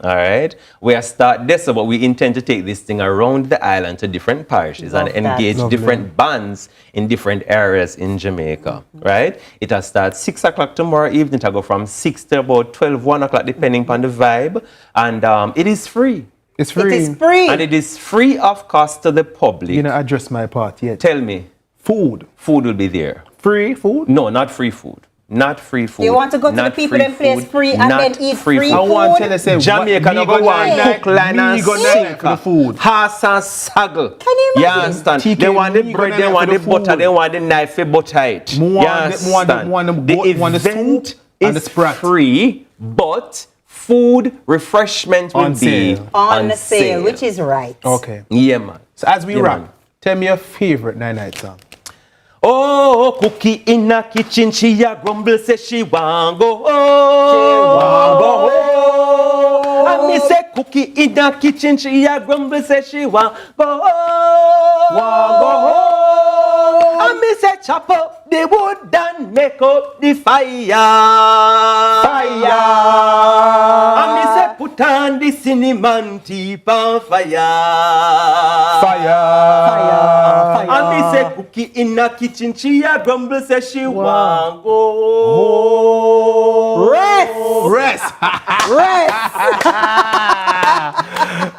All right. We are start this, but we intend to take this thing around the island to different parishes and engage different bands in different areas in Jamaica. Right. It will start 6 o'clock tomorrow evening. It will go from 6 to about 12, 1 o'clock, depending on the vibe. And it is free. It's free. It is free. And it is free of cost to the public. You know, address my part yet. Tell me. Food. Food will be there. Free food? No, not free food. Not free food. You want to go to the people and place free and then eat free food? I want to tell you, say, Jamaica no go want cook line and for the food. Horse and saddle. Can you imagine? You understand? They want the bread, they want the butter, they want the knife for butter it. You understand? The event is free, but food, refreshment will be on sale, which is right. Okay. Yeah, man. So as we wrap, tell me your favorite 9-night song. Oh, cookie in the kitchen, she a grumble, say she want go home. And me say cookie in the kitchen, she a grumble, say she want go home. And me say chop up the wood and make up the fire. And me say put on the cinnamon tip on fire. And me say cookie in the kitchen, she a grumble, say she want go. Rest.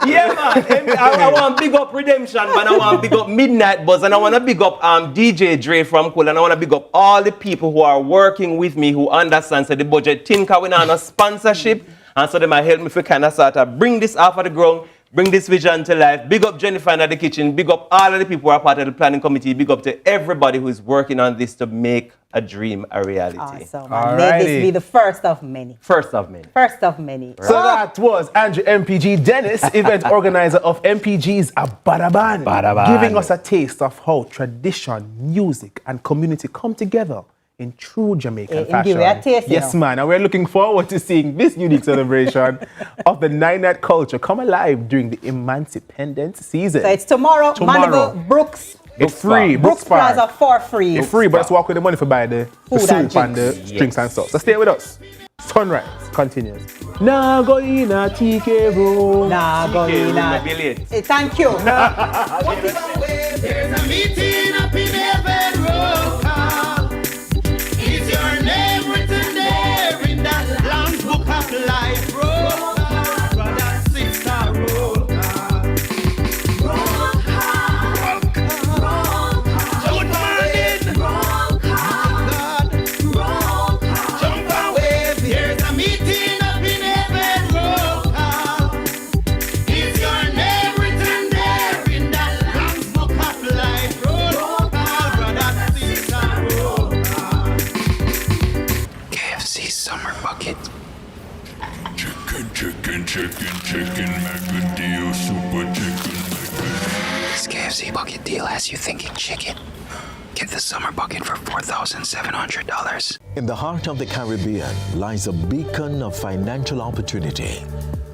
Yeah, man. I want big up Redemption, man. I want big up Midnight Buzz, and I want to big up DJ Dre from Cool, and I want to big up all the people who are working with me who understand the budget think we not a sponsorship, and so they might help me to kind of start to bring this off of the ground. Bring this vision to life. Big up Jennifer in the kitchen. Big up all of the people who are part of the planning committee. Big up to everybody who is working on this to make a dream a reality. Awesome. May this be the first of many. First of many. First of many. So that was Andrew MPG Dennis, event organizer of MPG's Abadaban, giving us a taste of how tradition, music, and community come together in true Jamaican fashion. Give it a taste, yes, man. And we're looking forward to seeing this unique celebration of the 9-night culture come alive during the Emancipendence season. So it's tomorrow. Mandeville, Brooks. It's free. Brooks Plaza for free. It's free, but let's walk with the money for buy the soup and the drinks and stuff. So stay with us. Sunrise continues. Nah go in a TK room. Nah go in a. Thank you. There's a meeting up in heaven, roll call. Is your name written there in that Lamb's Book of Life? Roll call, brother, sister, roll call. Roll call, roll call. Good morning. Roll call, God. Roll call. Jump away. There's a meeting up in heaven. Roll call. Is your name written there in that Lamb's Book of Life? Roll call, brother, sister, roll call. KFC Summer Bucket. Chicken, Macadillo, super chicken. This KFC bucket deal has you thinking chicken. Get the summer bucket for $4,700. In the heart of the Caribbean lies a beacon of financial opportunity.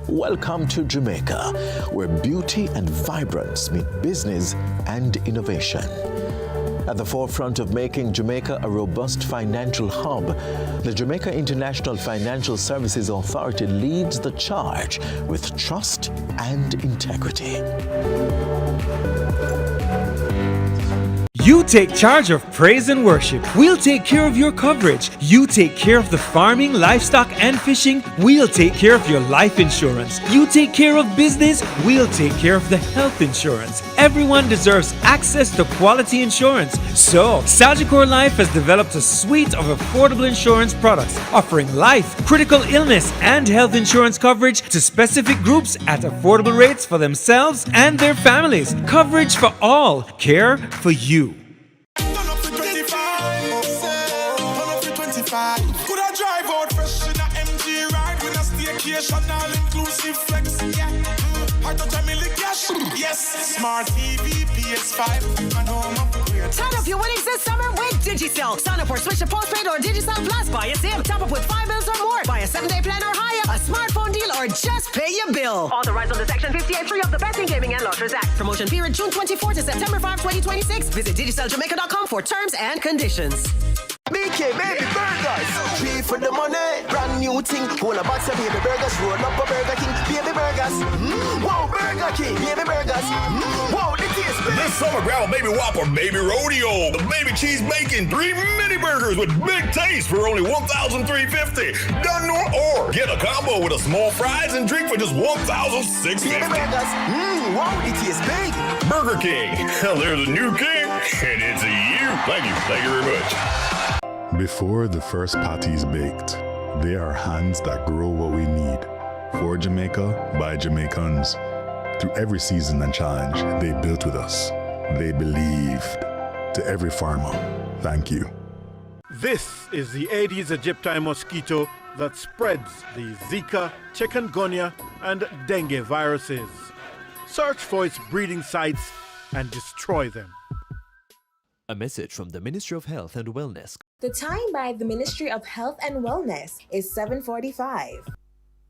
Welcome to Jamaica, where beauty and vibrance meet business and innovation. At the forefront of making Jamaica a robust financial hub, the Jamaica International Financial Services Authority leads the charge with trust and integrity. You take charge of praise and worship. We'll take care of your coverage. You take care of the farming, livestock, and fishing. We'll take care of your life insurance. You take care of business. We'll take care of the health insurance. Everyone deserves access to quality insurance. So, Sagicor Life has developed a suite of affordable insurance products offering life, critical illness, and health insurance coverage to specific groups at affordable rates for themselves and their families. Coverage for all. Care for you. Innovation, all inclusive flex. Yeah. Heart touch a million cash. Yes. Smart TV, PS5, and home upgrade. Turn up your winnings this summer with Digicel. Sign up or switch to postpaid or Digicel Plus. Buy a SIM. Top up with 5 bills or more. Buy a 7-day plan or higher. A smartphone deal or just pay your bill. Authorized under Section 58.3 of the Betting, Gaming and Lotteries Act. Promotion period June 24 to September 5, 2026. Visit DigicelJamaica.com for terms and conditions. BK Baby Burgers. 3 for the money. Brand new thing. Whole a box of baby burgers. Roll up a Burger King. Baby Burgers. Whoa, Burger King. Baby Burgers. Whoa, the taste. This summer, grab a Baby Whopper Baby Rodeo. The Baby Cheese Bacon 3 mini burgers with big taste for only $1,350. Done or get a combo with a small fries and drink for just $1,650. Baby Burgers. Wow, the taste big. Burger King. There's a new king, and it's a you. Thank you. Thank you very much. Before the first patty is baked, they are hands that grow what we need. For Jamaica, by Jamaicans. Through every season and challenge, they built with us. They believed. To every farmer, thank you. This is the Aedes aegypti mosquito that spreads the Zika, chikungunya, and dengue viruses. Search for its breeding sites and destroy them. A message from the Ministry of Health and Wellness. The time by the Ministry of Health and Wellness is 7:45.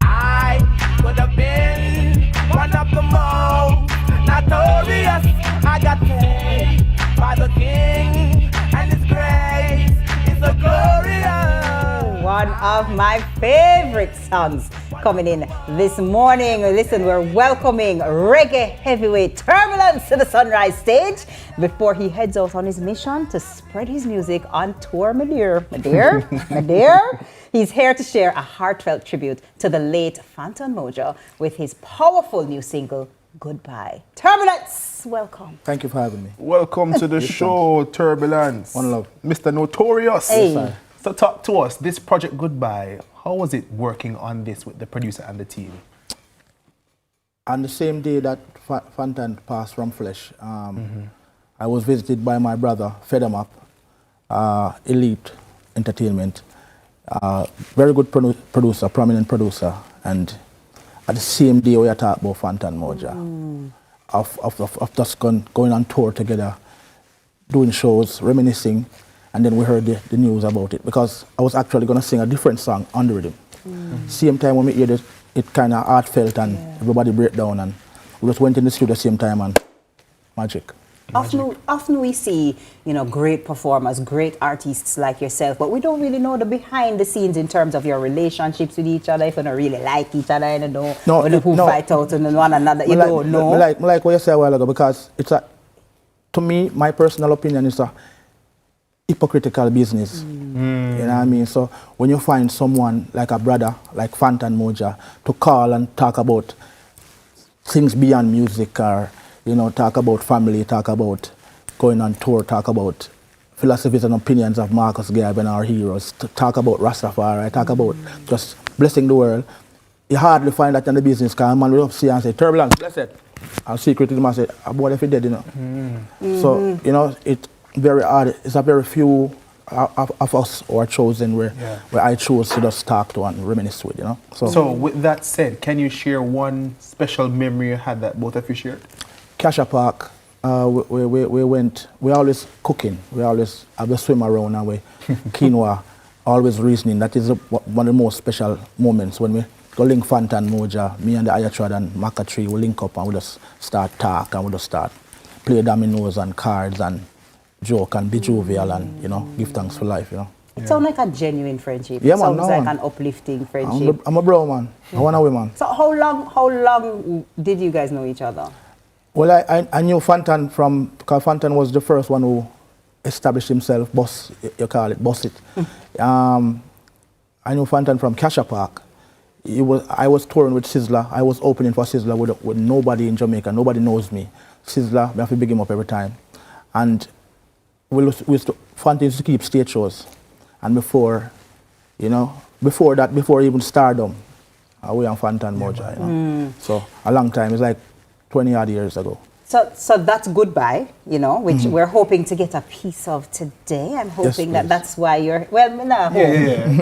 I could have been one of the most notorious. I got paid by the king, and his grace is a glorious. One of my favorite songs coming in this morning. Listen, we're welcoming reggae heavyweight Turbulence to the Sunrise stage before he heads out on his mission to spread his music on tour. My dear. He's here to share a heartfelt tribute to the late Fantan Moja with his powerful new single, Goodbye. Turbulence, welcome. Thank you for having me. Welcome to the show, Turbulence. One love. Mr. Notorious. Hey. Yes, so talk to us, this project Goodbye, how was it working on this with the producer and the team? On the same day that Fantan passed from flesh, I was visited by my brother, Fed 'em Up, Elite Entertainment, very good producer, prominent producer, and at the same day we are talking about Fantan Moja, of just going on tour together, doing shows, reminiscing, and then we heard the news about it, because I was actually going to sing a different song on the rhythm. Same time when we heard it, it kind of heartfelt and everybody break down, and we just went in the studio at the same time and magic. Often we see, great performers, great artists like yourself, but we don't really know the behind the scenes in terms of your relationships with each other. If you don't really like each other, you don't know who fight out and one another, you don't know. Like what you said a while ago, because to me, my personal opinion is a hypocritical business. You know what I mean? So when you find someone like a brother, like Fantan Moja, to call and talk about things beyond music, or talk about family, talk about going on tour, talk about philosophies and opinions of Marcus Garvey and our heroes, talk about Rastafari, talk about just blessing the world. You hardly find that in the business, because a man will see and say, Turbulence, bless it. I'll secret to him and say, what if he did, So, it's very hard. It's a very few of us who are chosen where I chose to just talk to and reminisce with, So with that said, can you share one special memory you had that both of you shared? Cassia Park, we always cooking, we always have a swim around, and we quinoa, always reasoning. That is one of the most special moments when we go link Fantan Moja, me and the Ayatrad and Maca we link up and we just start talk, and we just start play dominoes and cards and joke and be jovial and give thanks for life. It sounds like a genuine friendship. Yeah, it sounds like an uplifting friendship. I'm a bro, man. I want a woman. So how long did you guys know each other? Well, I knew Fantan because Fantan was the first one who established himself, boss it. I knew Fantan from Cassia Park. I was touring with Sizzla. I was opening for Sizzla with nobody in Jamaica. Nobody knows me. Sizzla, we have to big him up every time. And Fantan used to keep stage shows. And before even stardom, we on Fantan Moja, So a long time, it's like 20 odd years ago. So that's goodbye, you know, which we're hoping to get a piece of today. I'm hoping that that's why you're, well, no,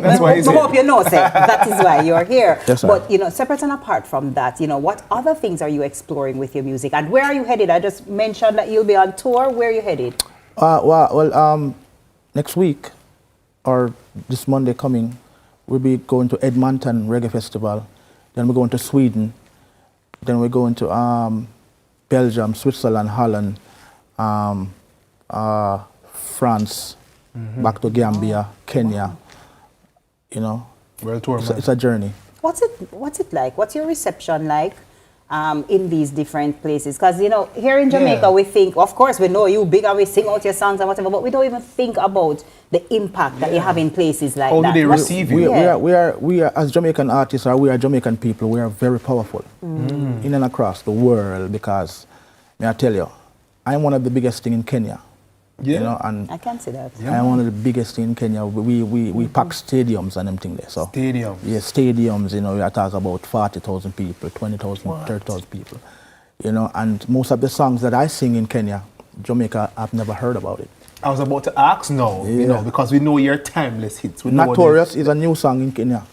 That's why I hope you know, sir. That is why you're here. Yes, sir. But, you know, separate and apart from that, you know, what other things are you exploring with your music? And where are you headed? I just mentioned that you'll be on tour. Where are you headed? Next week, or this Monday coming, we'll be going to Edmonton Reggae Festival. Then we're going to Sweden. Then we're going to Belgium, Switzerland, Holland, France, back to Gambia, Kenya. You know, World tour, it's a journey. What's it like? What's your reception like in these different places? Because, you know, here in Jamaica, we think, of course, we know you big and we sing out your songs and whatever, but we don't even think about the impact that you have in places like that. How do they receive you? We are, as Jamaican artists, or we are Jamaican people, we are very powerful in and across the world, because, may I tell you, I'm one of the biggest thing in Kenya. You know, and I can see that. I'm one of the biggest thing in Kenya. We pack stadiums and them thing there. So stadiums. Yeah, stadiums. You know, we are talking about 40,000 people, 20,000, 30,000 people. You know, and most of the songs that I sing in Kenya, Jamaica, I've never heard about it. I was about to ask now, you know, because we know your timeless hits. Notorious is a new song in Kenya.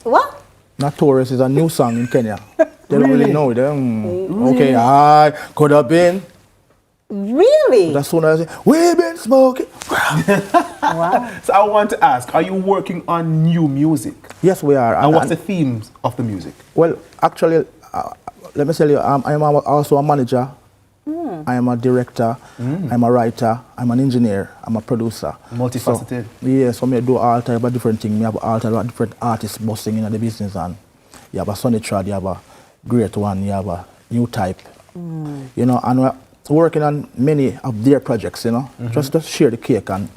What? Notorious is a new song in Kenya. They don't really know it. Okay, I could have been. Really? That's when I say, we've been smoking. Wow. So I want to ask, are you working on new music? Yes, we are. And what's the themes of the music? Well, actually, let me tell you, I'm also a manager. I am a director. I'm a writer. I'm an engineer. I'm a producer. Multifaceted. So I do all type of different things. I have all type of different artists busting in the business. And you have a Sonny Trad, you have a Great One, you have a New Type. You know, and we're working on many of their projects, you know, just to share the cake and,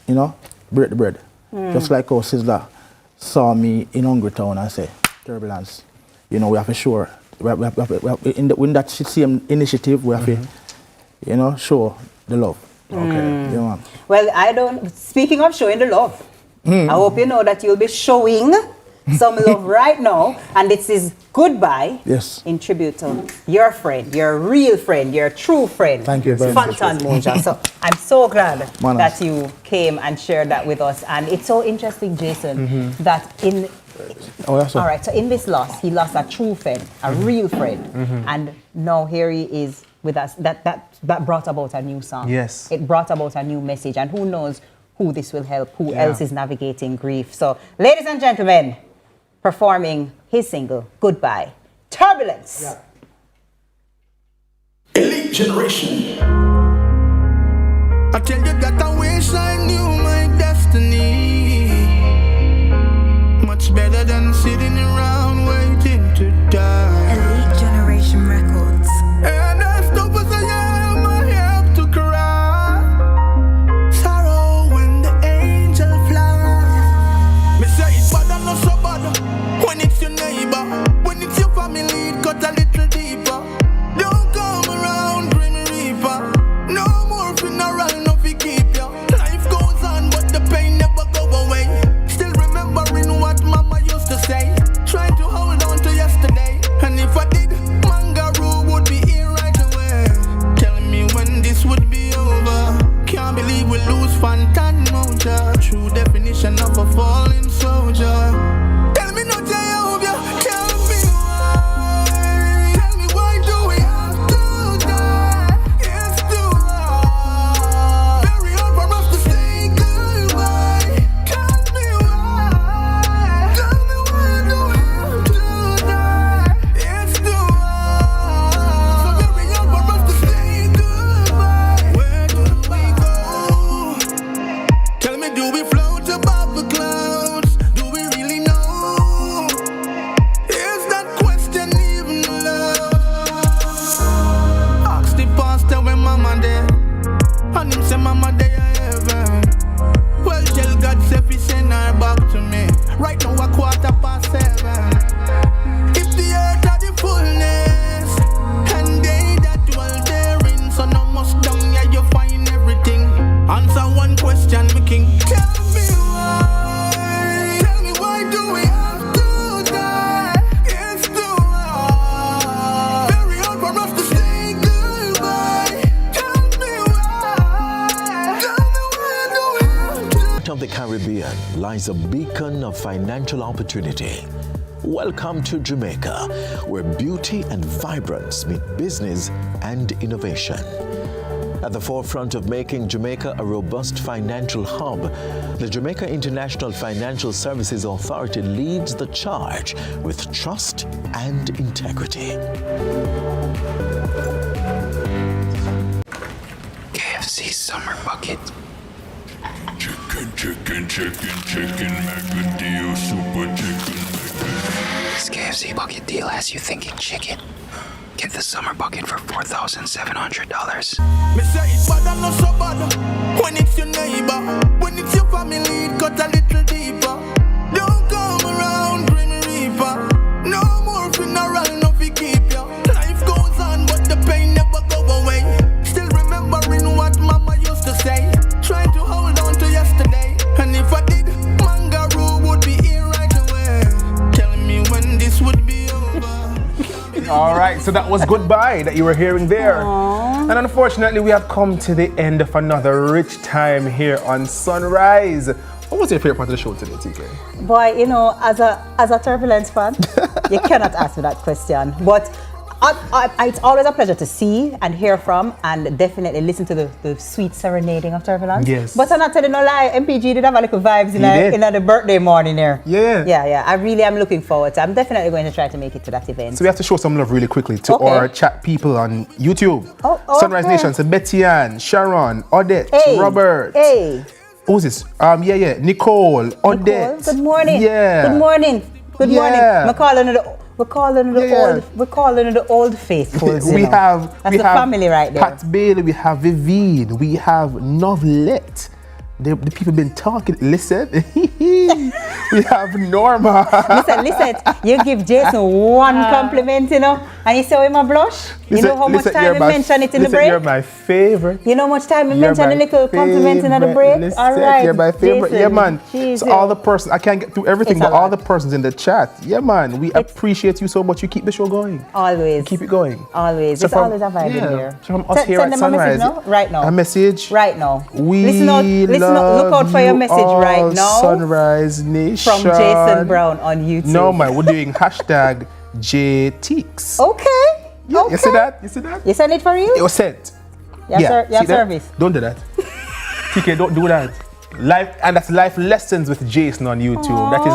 you know, break the bread. Just like how Sizzla saw me in Hungry Town and say, Turbulence, you know, we have to show, in that same initiative, we have to, you know, show the love. Okay. Yeah, man. Well, speaking of showing the love, I hope you know that you'll be showing some love right now, and this is Goodbye. Yes. In tribute to your friend, your real friend, your true friend. Thank you very much. Fantan Moja. So I'm so glad that you came and shared that with us. And it's so interesting, Jason, that in all right, so in this loss, he lost a true friend, a real friend, and now here he is with us. That brought about a new song. Yes. It brought about a new message, and who knows who this will help, who else is navigating grief. So, ladies and gentlemen, performing his single, Goodbye, Turbulence. Elite generation. I tell you that I wish I knew my destiny. Much better than sitting around waiting to die. Elite Generation Records. And as tough as I am, I have to cry. Sorrow when the angel flies. Me say it's bad and not so bad. When it's your neighbor, when it's your family, it got a little deeper. Don't come around, Grim Reaper. No more funeral, no fi keep ya. Life goes on, but the pain never go away. Still remembering what Mama used to say. Try to Caribbean lies a beacon of financial opportunity. Welcome to Jamaica, where beauty and vibrance meet business and innovation. At the forefront of making Jamaica a robust financial hub, the Jamaica International Financial Services Authority leads the charge with trust and integrity. KFC Summer Bucket. Chicken, chicken, chicken, chicken, mega deal, super chicken, This KFC bucket deal has you thinking chicken. Get the summer bucket for $4,700. Me say it's bad and not so bad. When it's your neighbor, when it's your family, it cut a little deeper. Don't come around, Grim Reaper. No more funeral, no fi keep ya. Life goes on, but the pain never go away. Still remembering what Mama used to say. Trying to hold on to yesterday. And if I did, Mangaroo would be here right away. Telling me when this would be over. All right, so that was Goodbye that you were hearing there. And unfortunately, we have come to the end of another rich time here on Sunrise. What was your favorite part of the show today, TK? Boy, you know, as a Turbulence fan, you cannot ask me that question. But it's always a pleasure to see and hear from, and definitely listen to the sweet serenading of Turbulence. Yes. But I'm not telling no lie, MPG did have a little vibes in the birthday morning there. Yeah. Yeah. I really am looking forward to it. I'm definitely going to try to make it to that event. So we have to show some love really quickly to our chat people on YouTube. Sunrise okay. Nation, so Betty Ann, Sharon, Odette, Robert. Hey. Who's this? Nicole, Odette. Good morning. Yeah. Good morning. Yeah. We're calling it the old faithfuls. That's the family right there. Pat Bailey, we have Vivian, we have Novelette. The people been talking. Listen, we have Norma. Listen. You give Jason one compliment, you know, and you say, "Oh, my blush." You know how much time we mentioned it in the break. You're my favorite. You know how much time we mentioned a little compliment in the break. Listen, all right, you're my favorite. Jason, yeah, man. Jesus. So all the persons, I can't get through everything, but all the persons in the chat, yeah, man, we appreciate you so much. You keep the show going. Always. Keep it going. Always. It's always a vibe in here. So from us here at Sunrise. Right now. A message. Right now. Listen out. Look out for your message right now. Sunrise Nation. From Jason Brown on YouTube. No, man, we're doing hashtag JTeeks. Okay. Yeah, okay. You see that? You see that? You send it for you? It was sent. Yeah, service. Don't do that. TK, don't do that. That's life lessons with Jason on YouTube. Aww, that is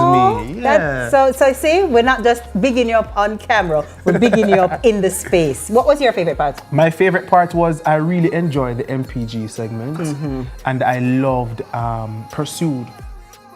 me. Yeah. So see, we're not just bigging you up on camera, we're bigging you up in the space. What was your favorite part? My favorite part was I really enjoyed the MPG segment, and I loved Pursued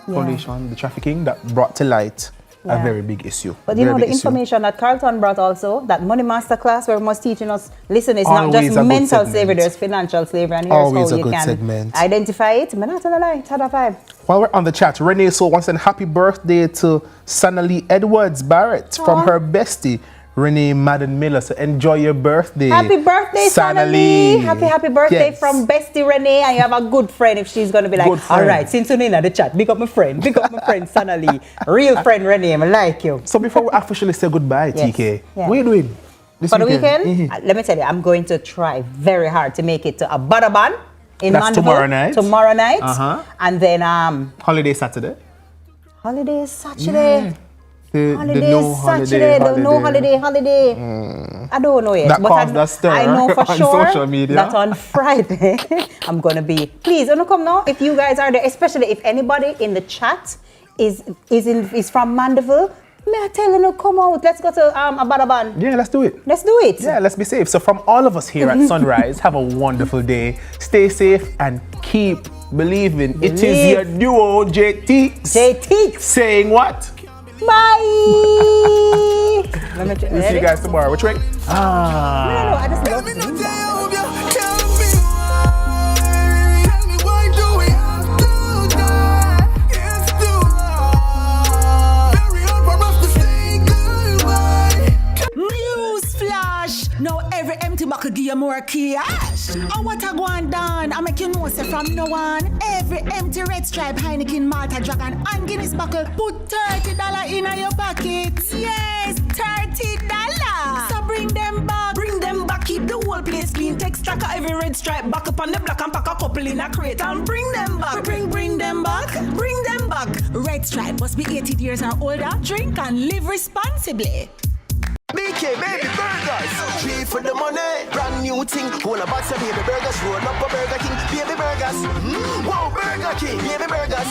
Foundation, the trafficking that brought to light a very big issue. But you know the information that Carlton brought also, that Money Masterclass where was teaching us, listen, it's not just mental slavery, there's financial slavery, and here's always how a you good can segment. Identify it. I'm not gonna lie, it's had a vibe. While we're on the chat, Renee Soul wants to say happy birthday to Sannalee Edwards Barrett from her bestie, Renee Madden Miller. So enjoy your birthday. Happy birthday, Sannalee. Happy birthday from Bestie Renee. And you have a good friend if she's going to be like, all right, since you're in the chat, pick up my friend Sannalee. Real friend Renee, I like you. So before we officially say goodbye, TK, what are you doing this for weekend? the weekend? Let me tell you, I'm going to try very hard to make it to a Badaban in Mandeville. Tomorrow night. And then Holiday Saturday. Holiday Saturday. The no holiday. I don't know yet. That caused a stir I know for on sure social media. that on Friday I'm gonna be. Please, don't come now. If you guys are there, especially if anybody in the chat is from Mandeville, may I tell you, come out. Let's go to a Badaban. Yeah, let's do it. Let's do it. Yeah, let's be safe. So from all of us here at Sunrise, have a wonderful day. Stay safe and keep believing. It is your duo, JTeeks. Saying what? Bye. We'll see you guys tomorrow. Which way? No, I just love Newsflash! Now every empty bucket give you more cash. And what I go on down, I make you know say from now on, every empty red stripe Heineken Malta Dragon and Guinness buckle put $30 in your pocket. Yes, $30. So bring them back, keep the whole place clean. Take Stack of every red stripe back up on the block and pack a couple in a crate and bring them back. Bring them back. Bring them back. Red stripe must be 18 years or older. Drink and live responsibly. BK Baby Burgers, 3 for the money, brand new thing. Whole a box of baby burgers, roll up a Burger King, baby burgers. Whoa, Burger King, baby burgers.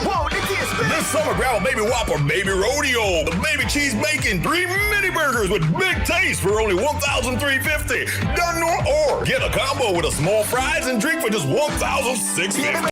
Whoa, the taste. This summer, grab a baby Whopper, baby Rodeo, the baby cheese bacon, 3 mini burgers with big taste for only $1,350. Done or get a combo with a small fries and drink for just $1,650.